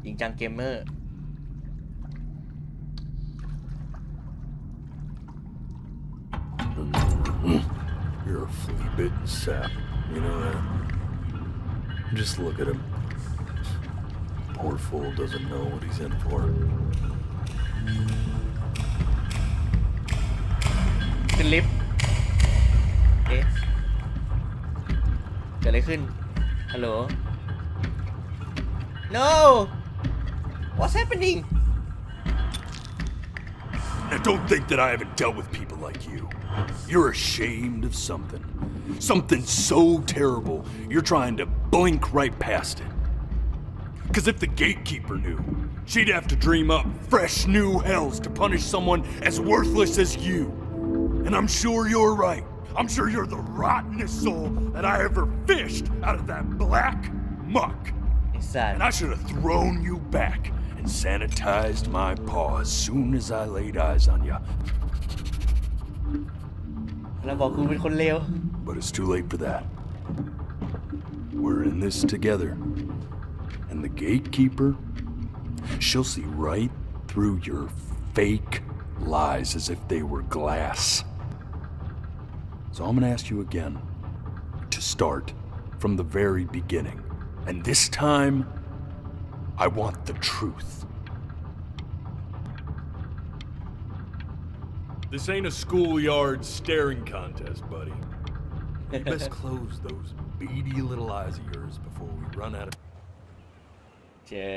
จริงจังเกมเมอร์ You're a flea-bitten sap, you know that? Just look at him. Poor fool doesn't know what he's in for. ขึ้นลิฟต์เอ๊ะเกิดอะไรขึ้น ฮัลโหล No What's happening Now don't think that I haven't dealt with people like you. You're ashamed of something. Something so terrible, you're trying to blink right past it. Because if the gatekeeper knew, she'd have to dream up fresh new hells to punish someone as worthless as you. And I'm sure you're right. I'm sure you're the rottenest soul that I ever fished out of that black muck. And I should have thrown you back and sanitized my paw as soon as I laid eyes on you. แล้วบอกกูเป็นคนเลว But it's too late for that. We're in this together. And the gatekeeper, she'll see right through your fake lies as if they were glass. So I'm gonna ask you again to start from the very beginning. And this time, I want the truth. This ain't a schoolyard staring contest, buddy. You best close those beady little eyes of yours before we run out of... เจ๊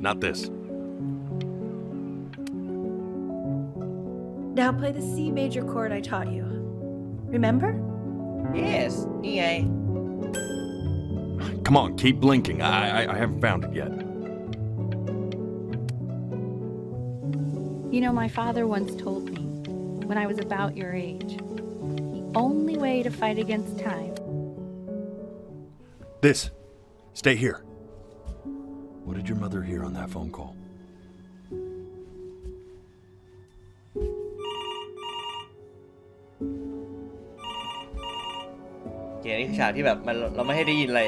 Not this. Now play the C major chord I taught you. Remember? Yes นี่ไง Come on, keep blinking. I haven't found it yet. You know, my father once told me, when I was about your age, the only way to fight against time. This. Stay here. What did your mother hear on that phone call? Okay, นี่คือฉากที่แบบมันเราไม่ให้ได้ยินอะไร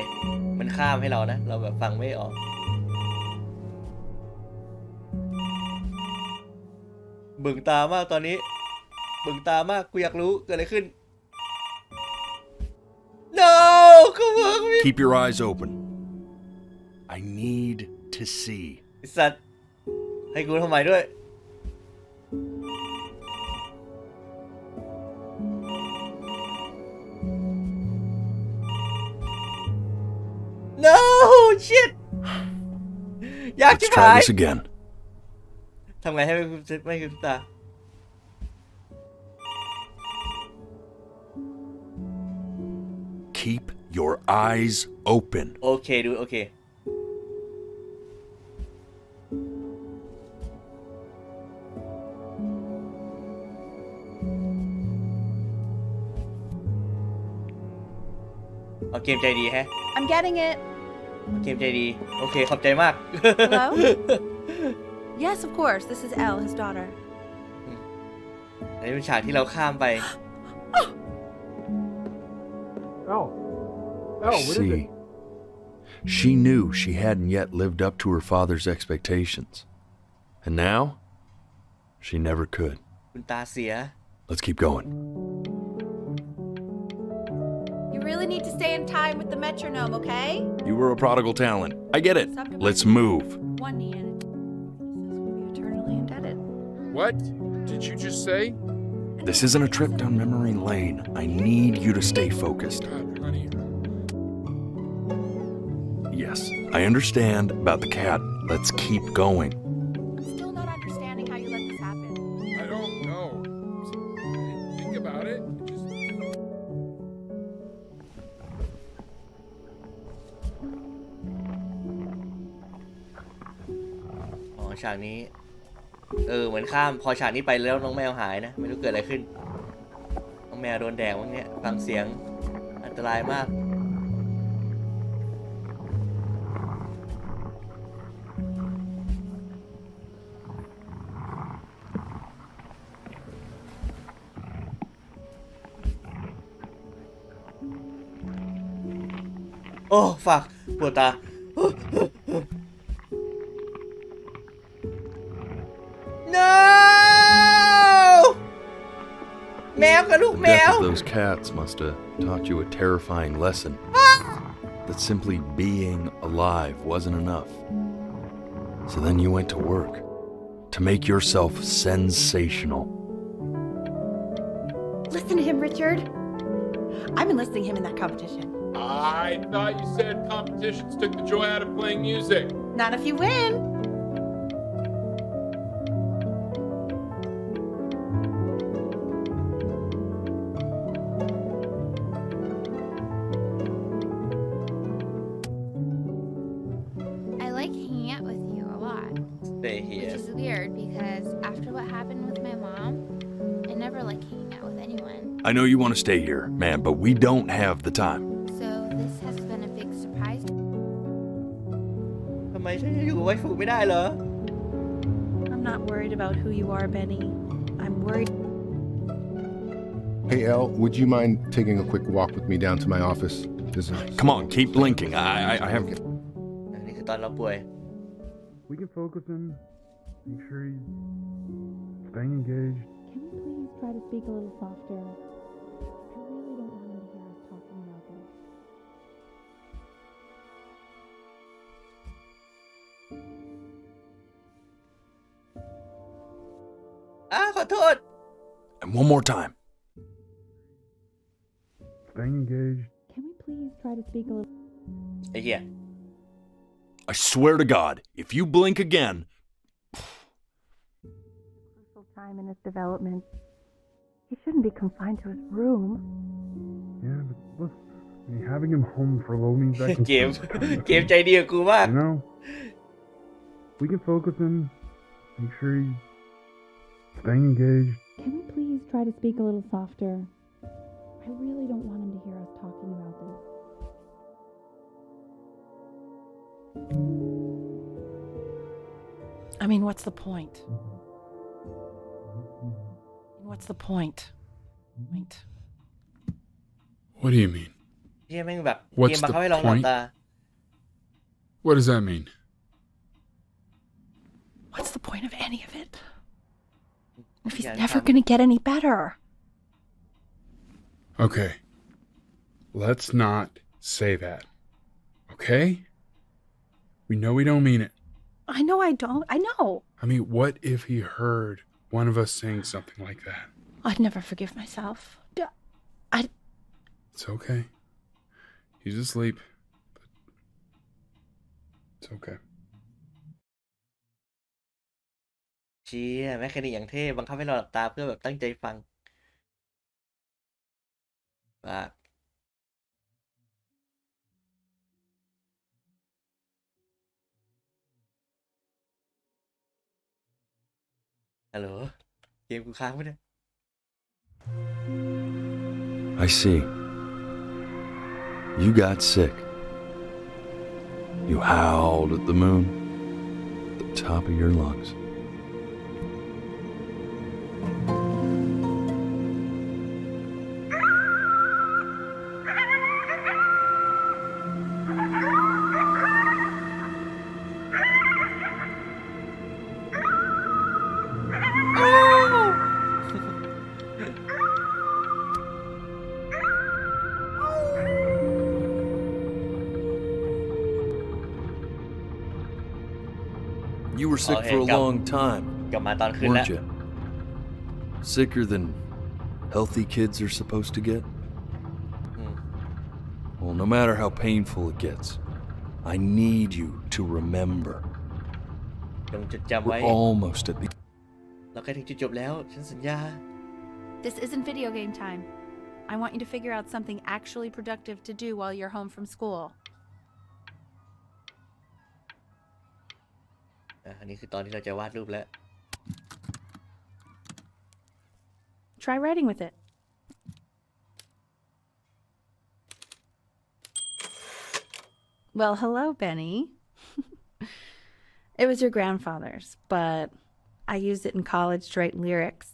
มันข้ามให้เรานะเราแบบฟังไม่ออกบึ่งตามากตอนนี้บึ่งตามากกูอยากรู้เกิดอะไรขึ้น No come on Keep your eyes open. I need to see. ไอ้สัตว์ให้กูทำไมด้วย No shit อยาก Let's ชิบ try หาย this again. ทำไงให้ไม่คือตา Keep your eyes open. โอเคดูโอเคเอาเกมใจดีแฮะ I'm getting it. เกมใจดีโอเคขอบใจมาก Hello? Yes, of course. This is Elle, his daughter. ในเป็นฉากที่เราข้ามไป See, she knew she hadn't yet lived up to her father's expectations. And now, she never could. คุณตาเสีย Let's keep going. You really need to stay in time with the metronome, okay? You were a prodigal talent. I get it. Let's move. One knee in it. We'll be eternally indebted. What did you just say? This isn't a trip down memory lane. I need you to stay focused. God, honey. Yes, I understand about the cat. Let's keep going. I'm still not understanding how you let this happen. I don't know. Think about it. Just... อ๋อฉากนี้เหมือนข้ามพอฉากนี้ไปแล้วน้องแมวหายนะไม่รู้เกิดอะไรขึ้นน้องแมวโดนแดดวันนี้ฟังเสียงอันตรายมากโอ้ฝากปวดตาNo! แมวกับลูกแมว The death of those cats must have taught you a terrifying lesson. That simply being alive wasn't enough. So then you went to work to make yourself sensational. Listen to him, Richard. I'm enlisting him in that competition. I thought you said competitions took the joy out of playing music. Not if you win. I like hanging out with you a lot. Stay here. Which is weird because after what happened with my mom, I never like hanging out with anyone. I know you want to stay here, man, but we don't have the time. So this has been a big surprise. ทำไมฉันจะอยู่กับไวฟูไม่ได้เหรอ I'm not worried about who you are, Benny. I'm worried. Hey, Elle, would you mind taking a quick walk with me down to my office? Come on, keep blinking. I have... อันนี้คือตอนเราป่วย We can focus him. Make sure he's staying engaged. Can we please try to speak a little softer? I really don't want him to hear us talking about this. ขอโทษ And one more time. Staying engaged. Can we please try to speak a little... ไอ้เหี้ย I swear to God, if you blink again... Crucial time in his development. He shouldn't be confined to his room. Yeah, but look, I mean, having him home for low means I can... เกมใจดีกับกูมาก You know, we can focus him. Make sure he's staying engaged. Can we please try to speak a little softer? I really don't want him to hear us talking about this. I mean, what's the point? What's the point? What do you mean? เหี้ยแม่งแบบเก What's มมา the เขาให้ลองหลับ point? ตา What does that mean? What's the point of any of it? If he's never gonna get any better. Okay. Let's not say that. Okay? We know we don't mean it. I know I don't. I know. I mean, what if he heard one of us saying something like that? I'd never forgive myself. It's okay. He's asleep. But it's okay. เชี่ยแมคแคนิกอย่างเท่บังคับให้เราหลับตาเพื่อแบบตั้งใจฟังปากฮัลโหลเกมกูค้างไหมเนี่ย I see. You got sick. You howled at the moon at the top of your lungs. You were sick for a long time, กลับมาตอนคืนแล้ว weren't you? Sicker than healthy kids are supposed to get? Well, no matter how painful it gets, I need you to remember. จงจดจำไว้ We're almost at the... เราใกล้ถึงจุดจบแล้วฉันสัญญา This isn't video game time. I want you to figure out something actually productive to do while you're home from school. อันนี้คือตอนที่เราจะวาดรูปแล้ว Try writing with it. Well, hello, Benny. It was your grandfather's, but I used it in college to write lyrics.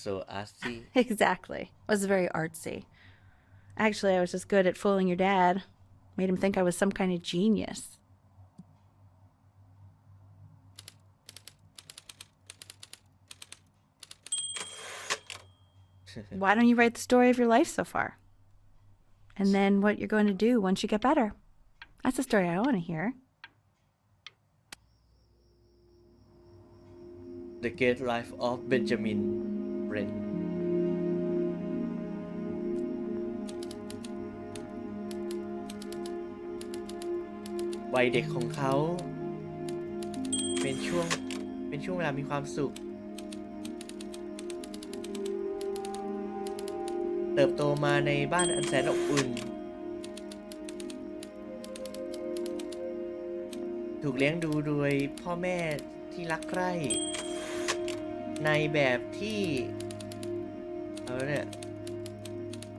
So artsy. Exactly. It was very artsy. Actually, I was just good at fooling your dad. Made him think I was some kind of genius. Why don't you write the story of your life so far? And then what you're going to do once you get better. That's the story I want to hear. The Great Life of Benjamin Bren วัยเด็กของเขาเป็นช่วงเวลามีความสุขเติบโตมาในบ้านอันแสนอบอุ่นถูกเลี้ยงดูโดยพ่อแม่ที่รักใคร่ในแบบที่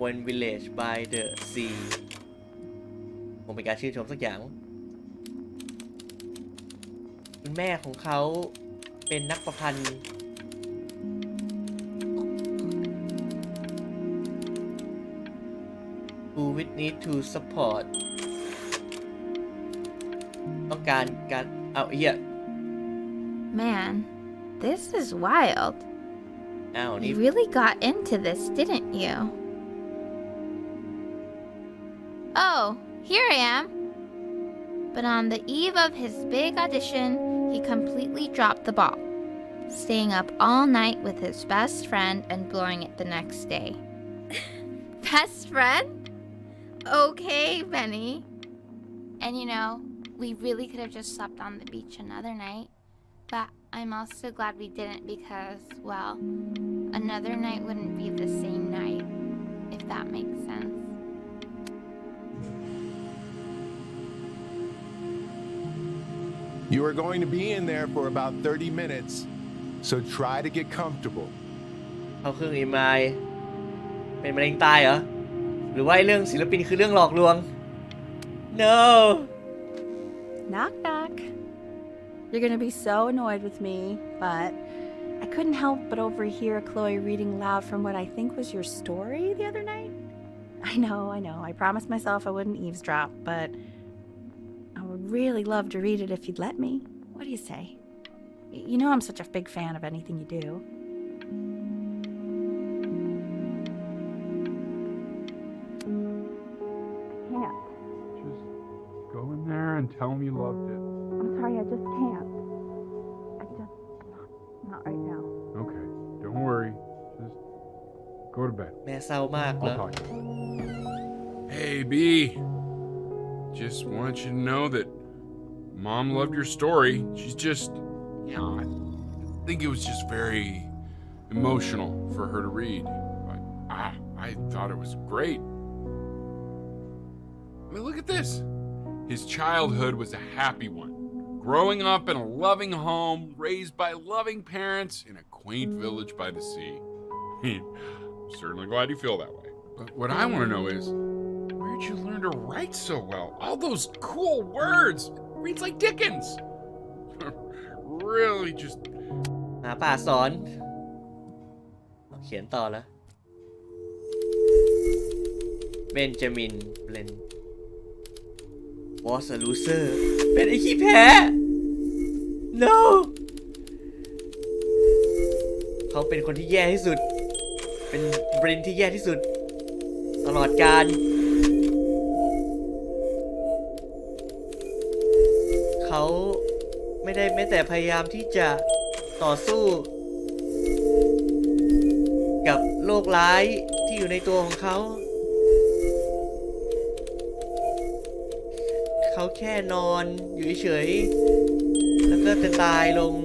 One Village by the Sea คงเป็นการชื่นชมสักอย่างคุณแม่ของเขาเป็นนักประพันธ์who would need to support ต้องการเอาเหี้ย Man, this is wild. You really got into this, didn't you? Oh, here I am. But on the eve of his big audition, he completely dropped the ball, staying up all night with his best friend and blowing it the next day. Best friend? Okay, Benny. And you know, we really could have just slept on the beach another night. But I'm also glad we didn't because, well, another night wouldn't be the same night, if that makes sense. You are going to be in there for about 30 minutes, so try to get comfortable. เขาคืออีไมล์เป็นมะเร็งตายเหรอหรือว่าเรื่องศิลปินคือเรื่องหลอกลวง No Knock knock. You're gonna be so annoyed with me, but I couldn't help but overhear Chloe reading loud from what I think was your story the other night. I know. I promised myself I wouldn't eavesdrop, but I would really love to read it if you'd let me. What do you say? You know I'm such a big fan of anything you do. Just go in there and tell him you loved it. I'm sorry, I just can't. Not right now. Okay, don't worry. Just go to bed. แม่เศร้ามากเหรอ I'll talk to you. Hey, B. Just wanted you to know that Mom loved your story. She's just, I think it was just very emotional for her to read. But I thought it was great. I mean, look at this. His childhood was a happy one. Growing up in a loving home, raised by loving parents in a quaint village by the sea. I'm certainly glad you feel that way. But what I want to know is, where'd you learn to write so well? All those cool words. It reads like Dickens. Really just... หาป่าสอนเขียนต่อแล้วเบนจามินเบรนwas a loser เป็นไอ้ขี้แพ้ no เขาเป็นคนที่แย่ที่สุดเป็นเบรนที่แย่ที่สุดตลอดกาล เขาไม่ได้แม้แต่พยายามที่จะต่อสู้กับโรคร้ายที่อยู่ในตัวของเขาแค่นอนอยู่เฉยๆแล้วก็จะตายลง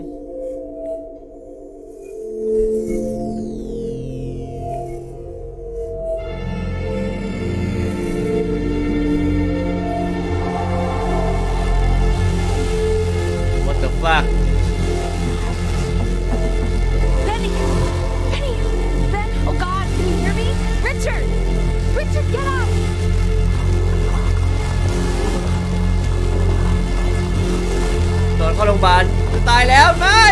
What the fuck Penny! Penny! Ben! Oh God! Can you hear me? Richard! Richard, get up! ตอนเข้าโรงพยาบาลตายแล้วไม่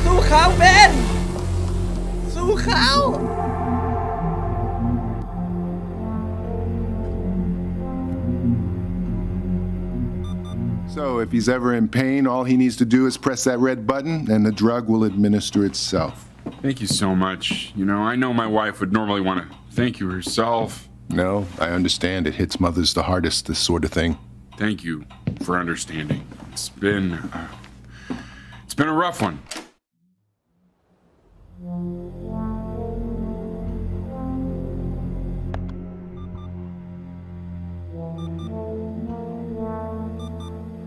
สู้เขาเบนสู้เขา So if he's ever in pain, all he needs to do is press that red button and the drug will administer itself. Thank you so much. You know, I know my wife would normally want to thank you herself. No, I understand. It hits mothers the hardest, this sort of thing. Thank you for understanding. It's been a rough one.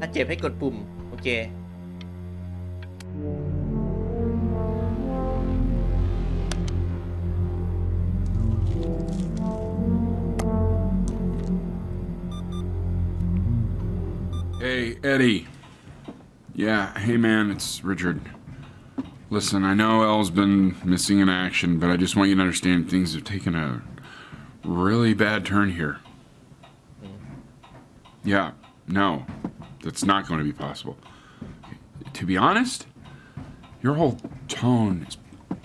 ถ้าเจ็บให้กดปุ่มโอเคHey, Eddie. Yeah, hey man, it's Richard. Listen, I know Elle's been missing in action, but I just want you to understand things have taken a really bad turn here. Yeah, no, that's not going to be possible. To be honest, your whole tone is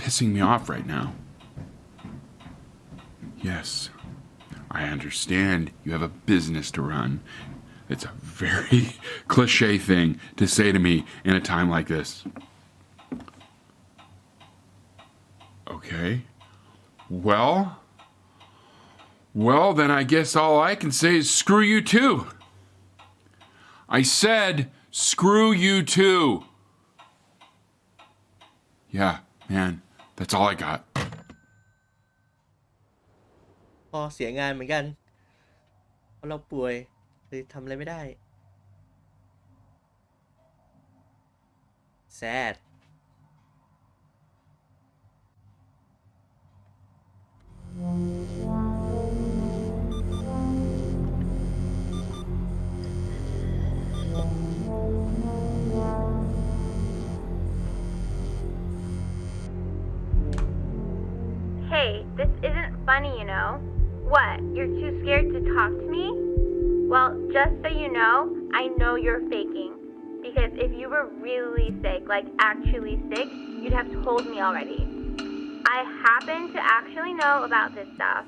pissing me off right now. Yes, I understand you have a business to run. It's a very cliche thing to say to me in a time like this. Okay. Well, then I guess all I can say is screw you too. I said screw you too. Yeah, man, that's all I got. พอเสียงานเหมือนกันเพราะเราป่วยเลยทำอะไรไม่ได้ sad Hey, this isn't funny, you know. What, you're too scared to talk to me? Well, just so you know, I know you're faking. Because if you were really sick, like actually sick, you'd have told me already. I happen to actually know about this stuff.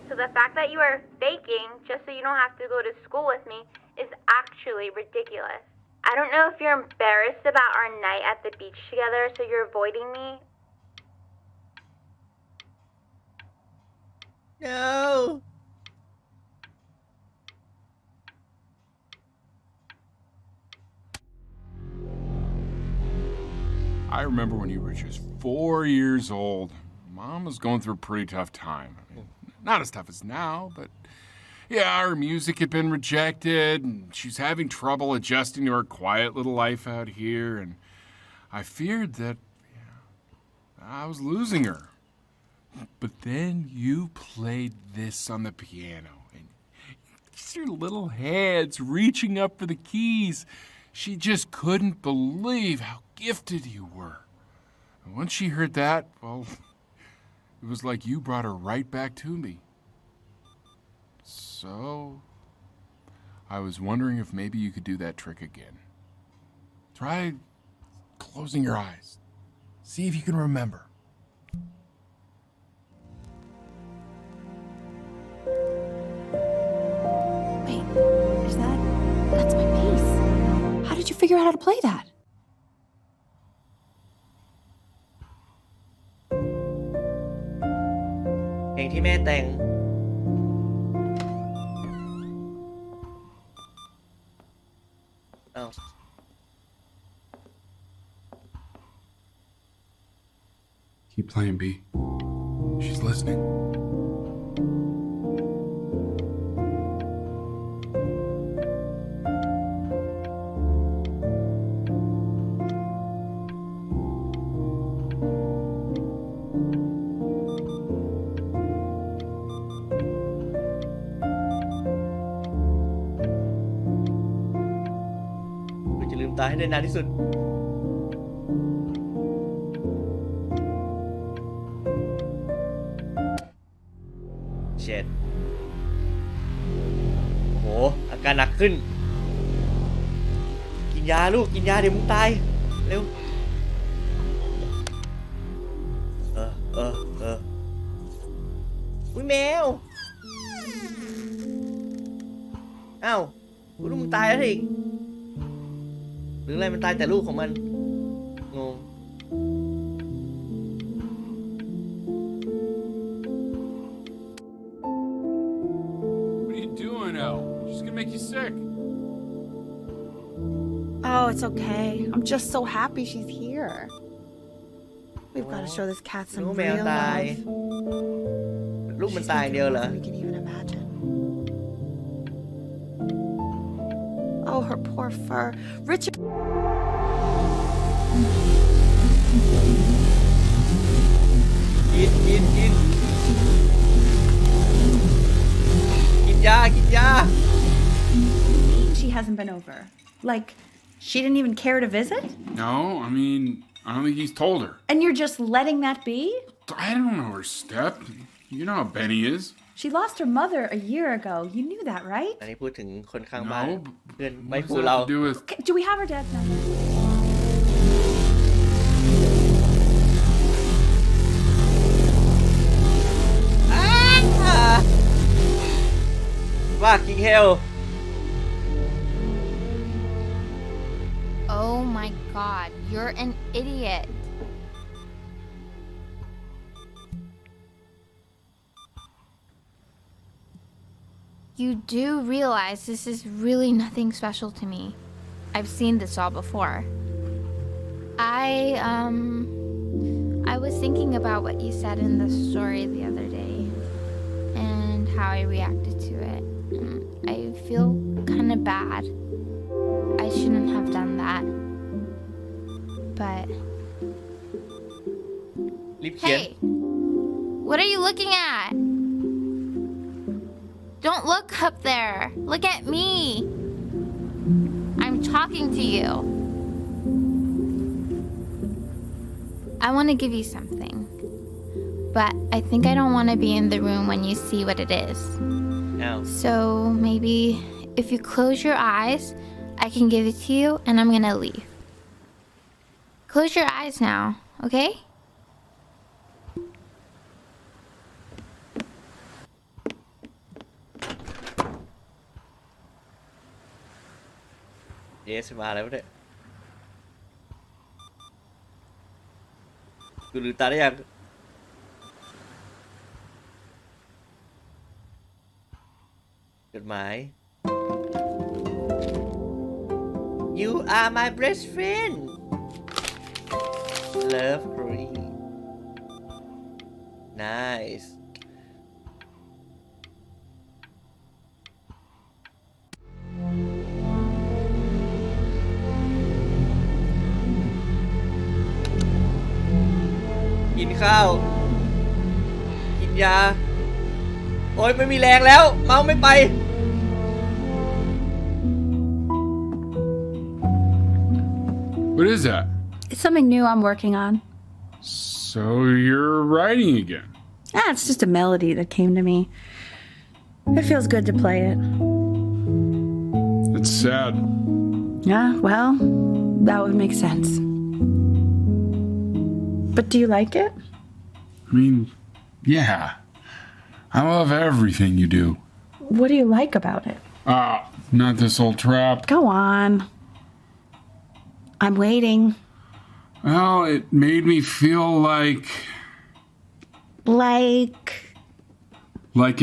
So the fact that you are faking just so you don't have to go to school with me is actually ridiculous. I don't know if you're embarrassed about our night at the beach together, so you're avoiding me. no I remember when you were just 4 years old. Mom was going through a pretty tough time. I mean, not as tough as now, but yeah, her music had been rejected, and she's having trouble adjusting to her quiet little life out here, and I feared that I was losing her. But then you played this on the piano, and just your little hands reaching up for the keys. She just couldn't believe how gifted you were. And once she heard that, well, it was like you brought her right back to me. So, I was wondering if maybe you could do that trick again. Try closing your eyes. See if you can remember. Wait, is that... That's my bass. How did you figure out how to play that? เพลงที่แม่แต่ง Keep playing, B. She's listening.กูจะลืมตาให้ได้นานที่สุดเช็ดโอ้โหอาการหนักขึ้นกินยาลูกกินยาเดี๋ยวมึงตายเร็วอุ้ยแมวอ้าวกูรู้มึงตายแล้วอีกหรืออะไรมันตายแต่ลูกของมันงง What are you doing, El? She's gonna make you sick. Oh, it's okay. I'm just so happy she's here. We've got to show this cat some รู้แมว real ตาย love. ลูกมันตายอย่างเดียวเหรอ We can even imagine. Oh, her poor fur. Richard. กินยา She hasn't been over. Like, she didn't even care to visit? No, I mean, I don't think he's told her. And you're just letting that be? I don't know her step. You know how Benny is. She lost her mother a year ago. You knew that, right? อันนี้พูดถึงคนข้างบ้าน No, เพื่อน what ไม่ does ฟู that เรา have to do with... Okay, do we have her dad's number? ว่ากิงเฮล Oh my god, you're an idiot. You do realize this is really nothing special to me. I've seen this all before. I was thinking about what you said in the story the other day and how I reacted to it. I feel kind of bad. I shouldn't have done that. But รีบเขียน hey, what are you looking at? Don't look up there. Look at me. I'm talking to you. I want to give you something. But I think I don't want to be in the room when you see what it is. No. So maybe if you close your eyes, I can give it to you and I'm going to leave. Close your eyes now, okay? Yes มาแล้วเนี่ยกูลืมตาได้ยังจดหมาย You are my best friend Love Free Niceกินข้าวกินยาโอ๊ยไม่มีแรงแล้วเมาไม่ไป What is that? It's something new I'm working on. So you're writing again? It's just a melody that came to me. It feels good to play it. It's sad. Yeah, well, that would make sense. But do you like it? I mean, yeah. I love everything you do. What do you like about it? Not this old trap. Go on. I'm waiting. Well, it made me feel like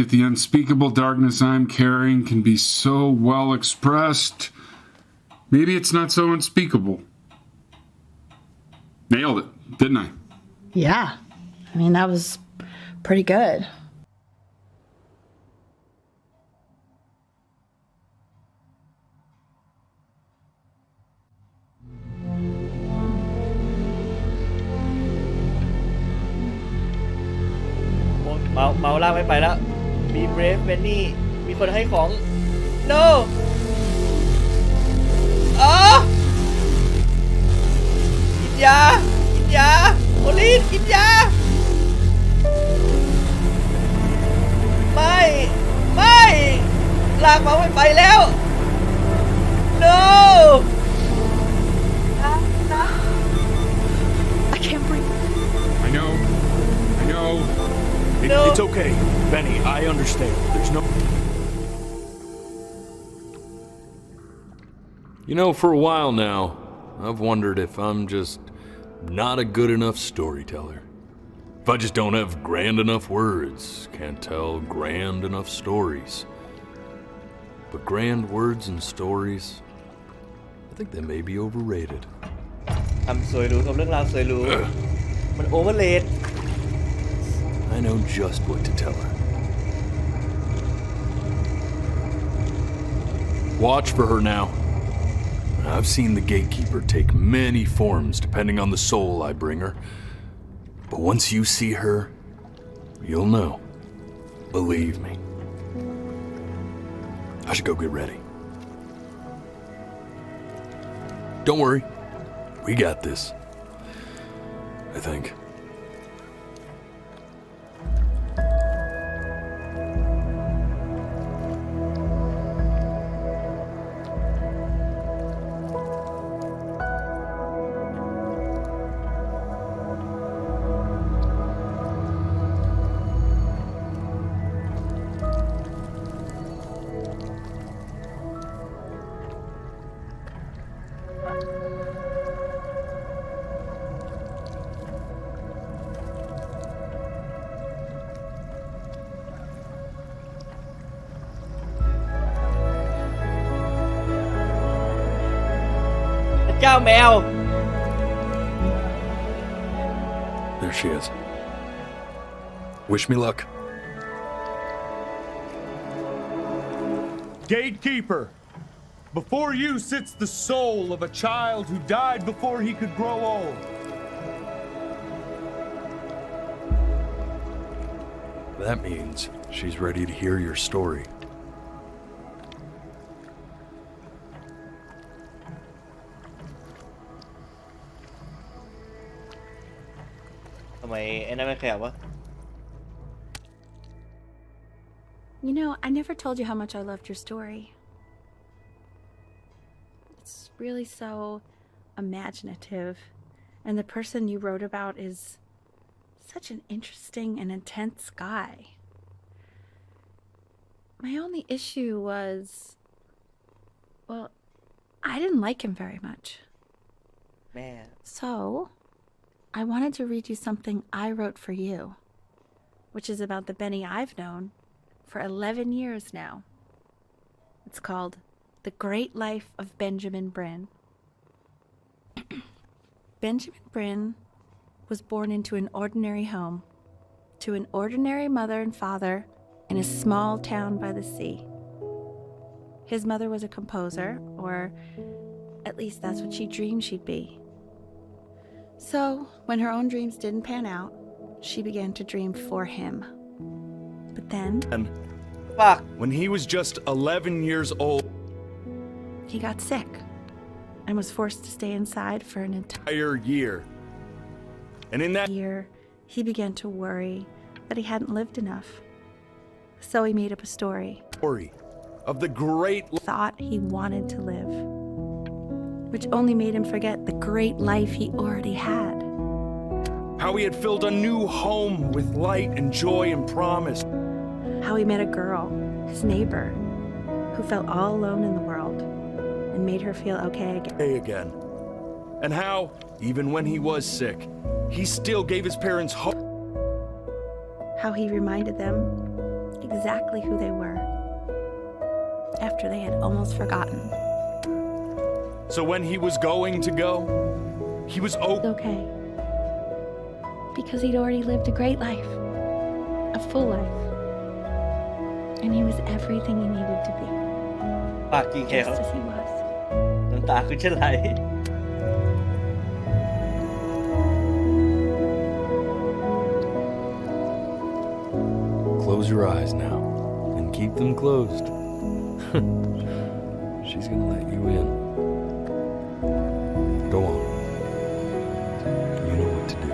if the unspeakable darkness I'm carrying can be so well expressed, maybe it's not so unspeakable. Nailed it, didn't I? Yeah, I mean, that was pretty good. เมาล่างไม่ไปแล้ว Be brave Benny มีคนให้ของ No อ๋อกินยาโอลีนกินยาไม่ลากเมาไม่ไปแล้ว No I can't breathe. I know. No. It's okay, Benny. I understand. There's no. You know, for a while now, I've wondered if I'm just not a good enough storyteller. If I just don't have grand enough words, can't tell grand enough stories. But grand words and stories, I think they may be overrated. ทำสวยหรูกับเรื่องราวสวยหรูมันโอเวอร์เลด I know just what to tell her. Watch for her now. I've seen the gatekeeper take many forms depending on the soul I bring her. But once you see her, you'll know. Believe me. I should go get ready. Don't worry. We got this. I think.เจ้าแมว There she is. Wish me luck. Gatekeeper, before you sits the soul of a child who died before he could grow old. That means she's ready to hear your story. You know, I never told you how much I loved your story. It's really so imaginative, and the person you wrote about is such an interesting and intense guy. My only issue was, well, I didn't like him very much. Man. So, I wanted to read you something I wrote for you, which is about the Benny I've known for 11 years now. It's called The Great Life of Benjamin Bryn. Benjamin Bryn was born into an ordinary home, to an ordinary mother and father in a small town by the sea. His mother was a composer, or at least that's what she dreamed she'd be. So, when her own dreams didn't pan out, she began to dream for him. But then, when he was just 11 years old, he got sick and was forced to stay inside for an entire year. And in that year, he began to worry that he hadn't lived enough. So he made up a story of the great thought he wanted to live, which only made him forget the great life he already had. How he had filled a new home with light and joy and promise. How he met a girl, his neighbor, who felt all alone in the world and made her feel okay again. And how, even when he was sick, he still gave his parents hope. How he reminded them exactly who they were after they had almost forgotten. So when he was going to go, he was okay. because he'd already lived a great life, a full life, and he was everything he needed to be, ปากกิ่งแก้ว just as he was. น้ำตาคือจะไหล Close your eyes now, and keep them closed. She's gonna let you in. Go on. You know what to do.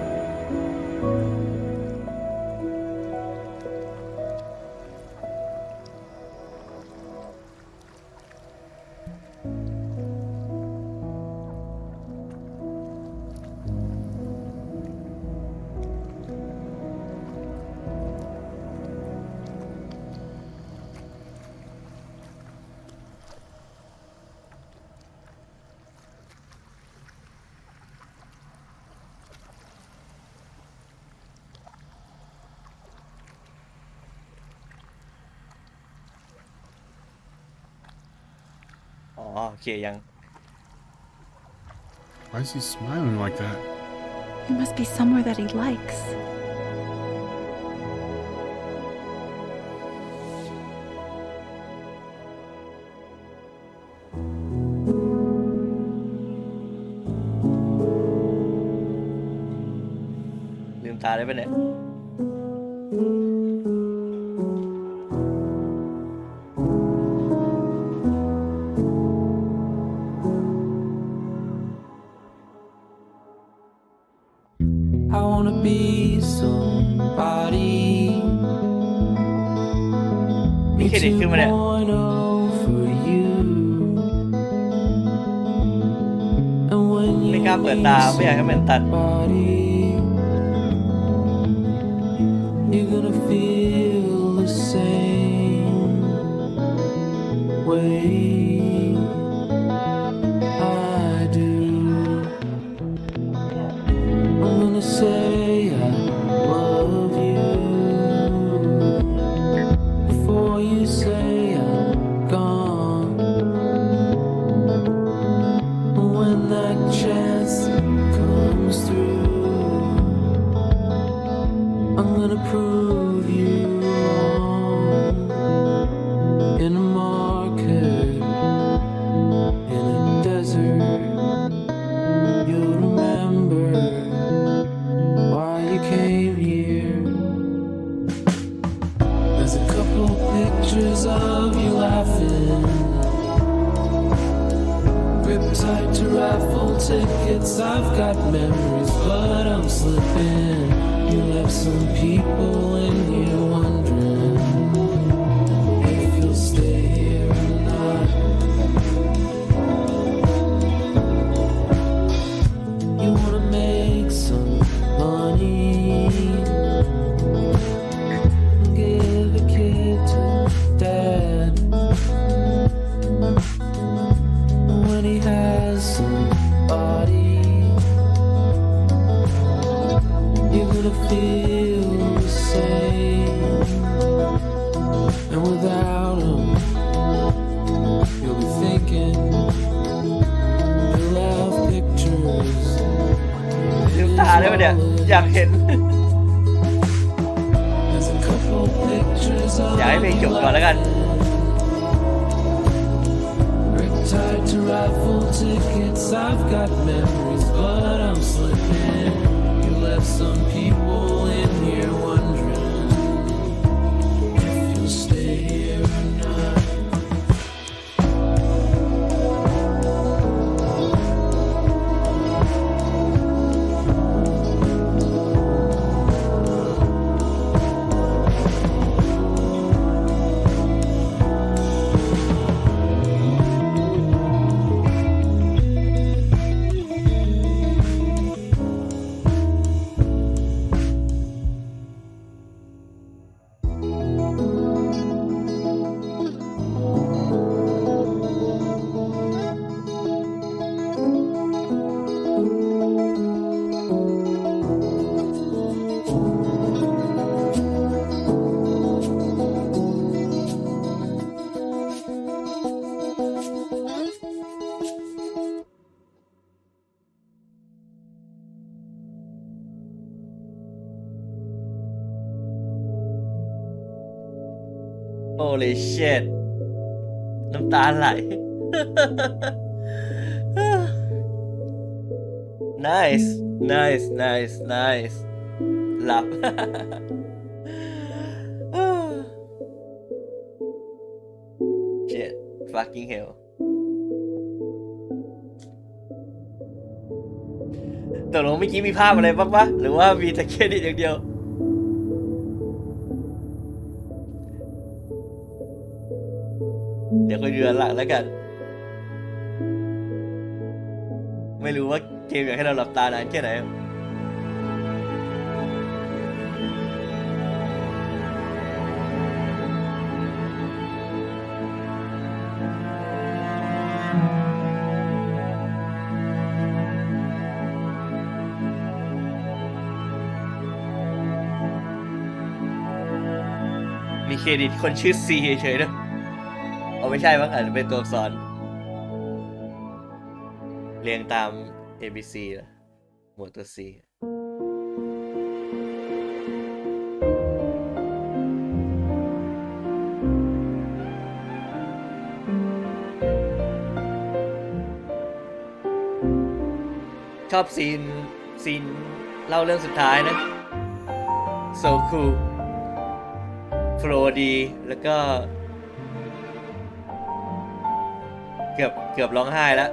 Oh, โอเคยัง Why is he smiling like that? He must be somewhere that he likes.ลืมตาได้ปะเนี่ย I wanna be somebody. มีเครดิตขึ้นมาเนี่ย For you. And when ไม่กล้าเปิดตาไม่อยากให้มันตัด you're gonna feel the same way I do. I'm gonna say I love you before you say I'm gone. When that chance comes through, I'm gonna prove you wrong. In a market, in a desert, you'll remember why you came here. There's a couple pictures of you laughing, gripped tight to raffle tickets. I've got memories, but I'm slipping. You left some people in here wondering if you'll stay here or not. You wanna make some money, give a kid to dad when he has somebody. You're gonna feel the same, and without him, you'll be thinking you'll have pictures. ลืมตาได้ปะเนี่ย อยากเห็น There's a couple pictures อยากให้เพลงจบก่อนแล้วกัน tied to raffle tickets. I've got memories, but I'm slipping. You left some people in here wondering if you'll stay here or not. Holy shit น้ำตาไหล nice nice nice nice หลับ shit fucking hell ตกลงเมื่อกี้มีภาพอะไรบ้างปะหรือว่ามีแต่เครดิตอย่างเดียวเดี๋ยวค่อยดูหลังแล้วกันไม่รู้ว่าเกมอยากให้เราหลับตานานแค่ไหนมีเครดิตคนชื่อ C เฉยๆนะเอาไม่ใช่บ้างอาจจะเป็นตัวอักษรเรียงตาม ABC นะหมวดตัว C ชอบซีนเล่าเรื่องสุดท้ายนะ so cool โฟลว์ดีแล้วก็เกือบร้องไห้แล้ว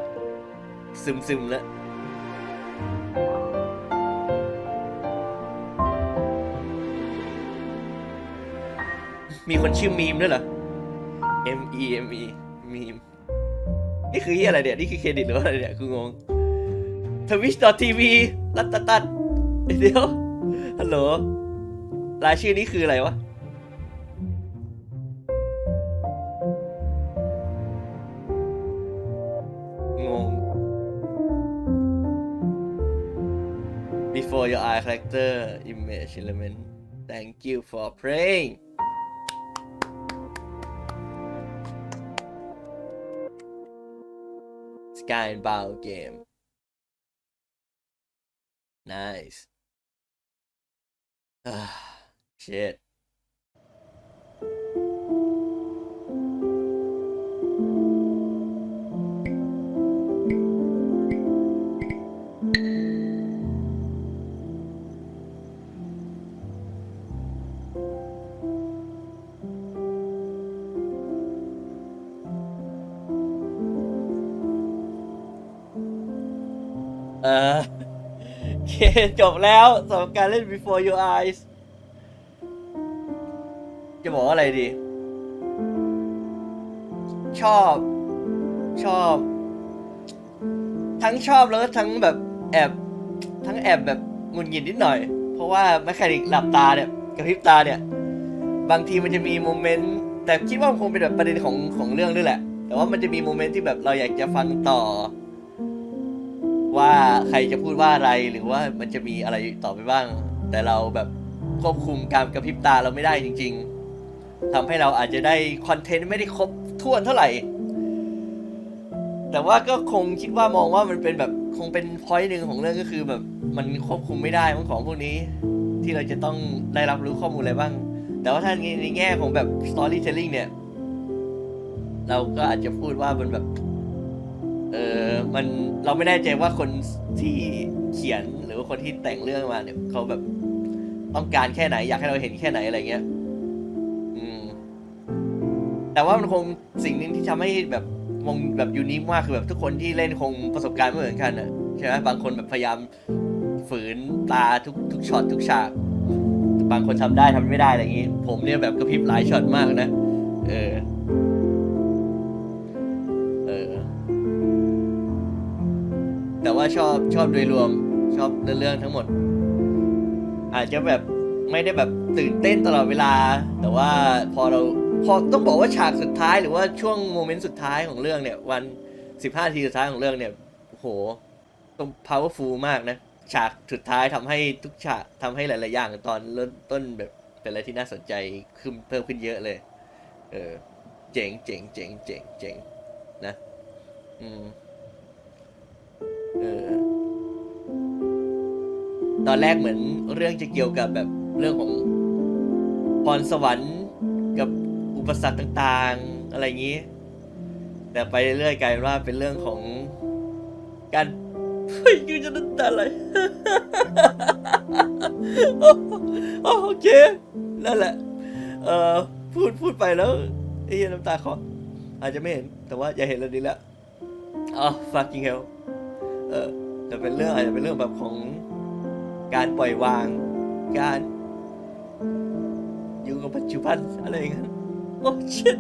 ซึมแล้วมีคนชื่อมีมด้วยเหรอ MEME มีมนี่คืออะไรเนี่ยนี่คือเครดิตหรือว่าอะไรเนี่ยคืองง Twitch.tv รัตตัดเดี๋ยวฮัลโหลรายชื่อนี้คืออะไรวะBefore your eye character image element thank you for praying Sky and Bow game nice shitโอเคจบแล้วสำหรับการเล่น Before Your Eyes จะบอกว่าอะไรดีชอบทั้งชอบแล้วก็ทั้งแบบแอบแบบหงุดหงิดนิดหน่อยเพราะว่าแมคานิกหลับตาเนี่ยกระพริบตาเนี่ยบางทีมันจะมีโมเมนต์แต่คิดว่ามันคงเป็นแบบประเด็นของเรื่องด้วยแหละแต่ว่ามันจะมีโมเมนต์ที่แบบเราอยากจะฟังต่อว่าใครจะพูดว่าอะไรหรือว่ามันจะมีอะไรต่อไปบ้างแต่เราแบบควบคุมการกระพริบตาเราไม่ได้จริงๆทำให้เราอาจจะได้คอนเทนต์ไม่ได้ครบถ้วนเท่าไหร่แต่ว่าก็คงคิดว่ามองว่ามันเป็นแบบคงเป็นพอยต์หนึ่งของเรื่องก็คือแบบมันควบคุมไม่ได้ของพวกนี้ที่เราจะต้องได้รับรู้ข้อมูลอะไรบ้างแต่ว่าถ้าในแง่ของแบบ storytelling เนี่ยเราก็อาจจะพูดว่ามันแบบมันเราไม่แน่ใจว่าคนที่เขียนหรือว่าคนที่แต่งเรื่องมาเนี่ยเขาแบบต้องการแค่ไหนอยากให้เราเห็นแค่ไหนอะไรเงี้ยแต่ว่ามันคงสิ่งนึงที่ทำให้แบบมองแบบยูนิคมากคือแบบทุกคนที่เล่นคงประสบการณ์ไม่เหมือนกันอ่ะใช่ไหมบางคนแบบพยายามฝืนตาทุกช็อตทุกฉากบางคนทำได้ทำไม่ได้อะไรอย่างงี้ผมเนี่ยแบบกระพริบหลายช็อตมากนะแต่ว่าชอบโดยรวมชอบเรื่องทั้งหมดอาจจะแบบไม่ได้แบบตื่นเต้นตลอดเวลาแต่ว่าพอต้องบอกว่าฉากสุดท้ายหรือว่าช่วงโมเมนต์สุดท้ายของเรื่องเนี่ยวัน15 นาทีสุดท้ายของเรื่องเนี่ยโอ้โหต้อง powerful มากนะฉากสุดท้ายทำให้ทุกฉากทำให้หลายๆอย่างตอนเริ่มต้นแบบเป็นอะไรที่น่าสนใจขึ้นเพิ่มขึ้นเยอะเลยเจ๋งนะตอนแรกเหมือนเรื่องจะเกี่ยวกับแบบเรื่องของพรสวรรค์กับอุ อุปสรรคต่างๆอะไรอย่างนี้แต่ไปเรื่อยๆกลายเป็นว่าเป็นเรื่องของการเฮ้ยกูจะน้ำตาไหล โอเคนั่นแหละพูดไปแล้วไอ้น้ำตาคลออาจจะไม่เห็นแต่ว่าอย่าเห็นแล้วดีแล้วfucking hell แต่เป็นเรื่องอาจจะเป็นเรื่องแบบของการปล่อยวางการอยู่กับปัจจุบันอะไรอย่างเงี้ยโอ้ชิต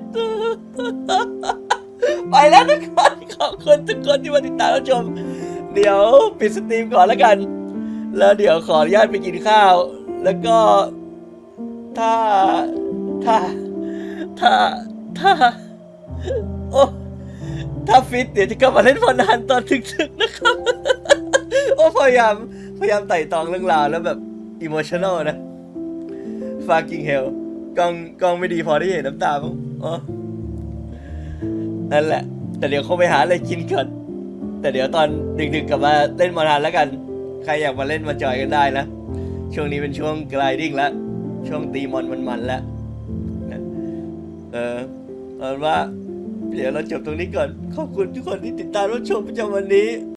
ไปแล้วทุกคนขอบคุณทุกคนที่มาติดตามรับชมเดี๋ยวปิดสตรีมก่อนแล้วกันแล้วเดี๋ยวขออนุญาตไปกินข้าวแล้วก็ถ้าฟิตเดี๋ยวจะกลับมาเล่นพนันตอนถึกๆนะครับโอ้พยายามไต่ตองเรื่องราวแล้วแบบอิโมชั่นอลนะ fucking hell กล้องไม่ดีพอที่เห็นน้ำตามั้งนั่นแหละแต่เดี๋ยวคงไปหาอะไรกินก่อนแต่เดี๋ยวตอนดึกๆกลับมาเล่นพนันแล้วกันใครอยากมาเล่นมาจอยกันได้นะช่วงนี้เป็นช่วงไกลดิ้งแล้วช่วงตีมอนมันๆแล้วเอาว่าเดี๋ยวเราจบตรงนี้ก่อนขอบคุณทุกคนที่ติดตามรับชมประจำวันนี้